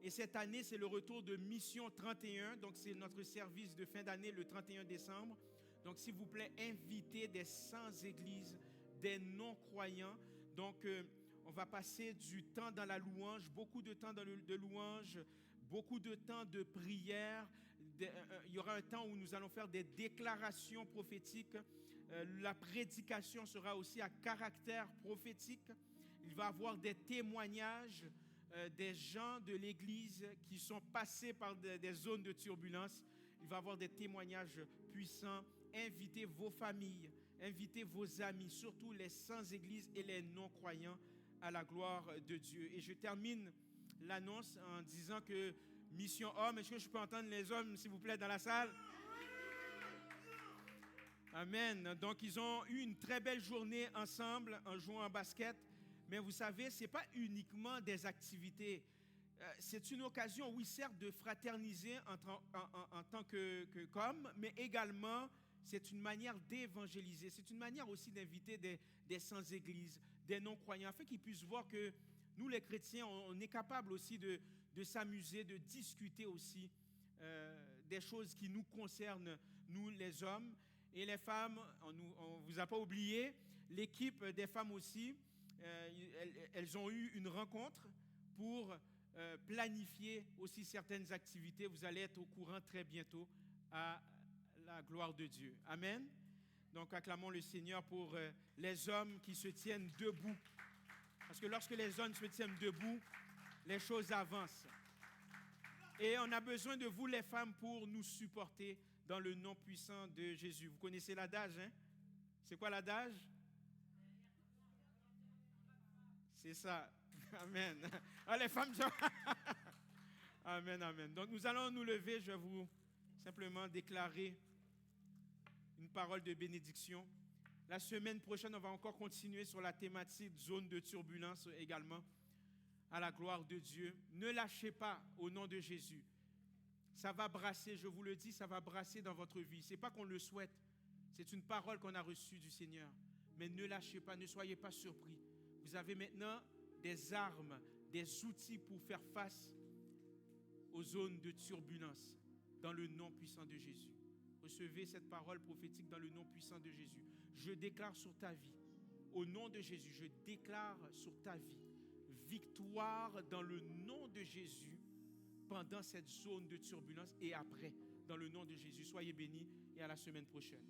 Et cette année, c'est le retour de Mission 31. Donc, c'est notre service de fin d'année le 31 décembre. Donc, s'il vous plaît, invitez des sans-églises, des non-croyants. Donc, on va passer du temps dans la louange, beaucoup de temps de louange, beaucoup de temps de prière. Il y aura un temps où nous allons faire des déclarations prophétiques. La prédication sera aussi à caractère prophétique. Il va y avoir des témoignages des gens de l'Église qui sont passés par des zones de turbulence. Il va y avoir des témoignages puissants. Invitez vos familles, invitez vos amis, surtout les sans-église et les non-croyants, à la gloire de Dieu. Et je termine l'annonce en disant que Mission Homme, est-ce que je peux entendre les hommes, s'il vous plaît, dans la salle? Amen. Donc, ils ont eu une très belle journée ensemble en jouant au basket. Mais vous savez, ce n'est pas uniquement des activités. C'est une occasion, oui, certes, de fraterniser en tant qu'hommes, mais également, c'est une manière d'évangéliser. C'est une manière aussi d'inviter des sans-églises, des non-croyants, afin qu'ils puissent voir que nous, les chrétiens, on est capable aussi de s'amuser, de discuter aussi des choses qui nous concernent, nous, les hommes. Et les femmes, on ne vous a pas oublié, l'équipe des femmes aussi, elles ont eu une rencontre pour planifier aussi certaines activités. Vous allez être au courant très bientôt à la gloire de Dieu. Amen. Donc acclamons le Seigneur pour les hommes qui se tiennent debout. Parce que lorsque les hommes se tiennent debout, les choses avancent. Et on a besoin de vous, les femmes, pour nous supporter dans le nom puissant de Jésus. Vous connaissez l'adage, hein? C'est quoi l'adage? C'est ça. Amen. Ah, les femmes, amen, amen. Donc, nous allons nous lever. Je vais vous simplement déclarer une parole de bénédiction. La semaine prochaine, on va encore continuer sur la thématique zone de turbulence également. À la gloire de Dieu. Ne lâchez pas au nom de Jésus. Ça va brasser, je vous le dis, ça va brasser dans votre vie. Ce n'est pas qu'on le souhaite, c'est une parole qu'on a reçue du Seigneur. Mais ne lâchez pas, ne soyez pas surpris. Vous avez maintenant des armes, des outils pour faire face aux zones de turbulence dans le nom puissant de Jésus. Recevez cette parole prophétique dans le nom puissant de Jésus. Je déclare sur ta vie, au nom de Jésus, je déclare sur ta vie, victoire dans le nom de Jésus pendant cette zone de turbulence et après, dans le nom de Jésus. Soyez bénis et à la semaine prochaine.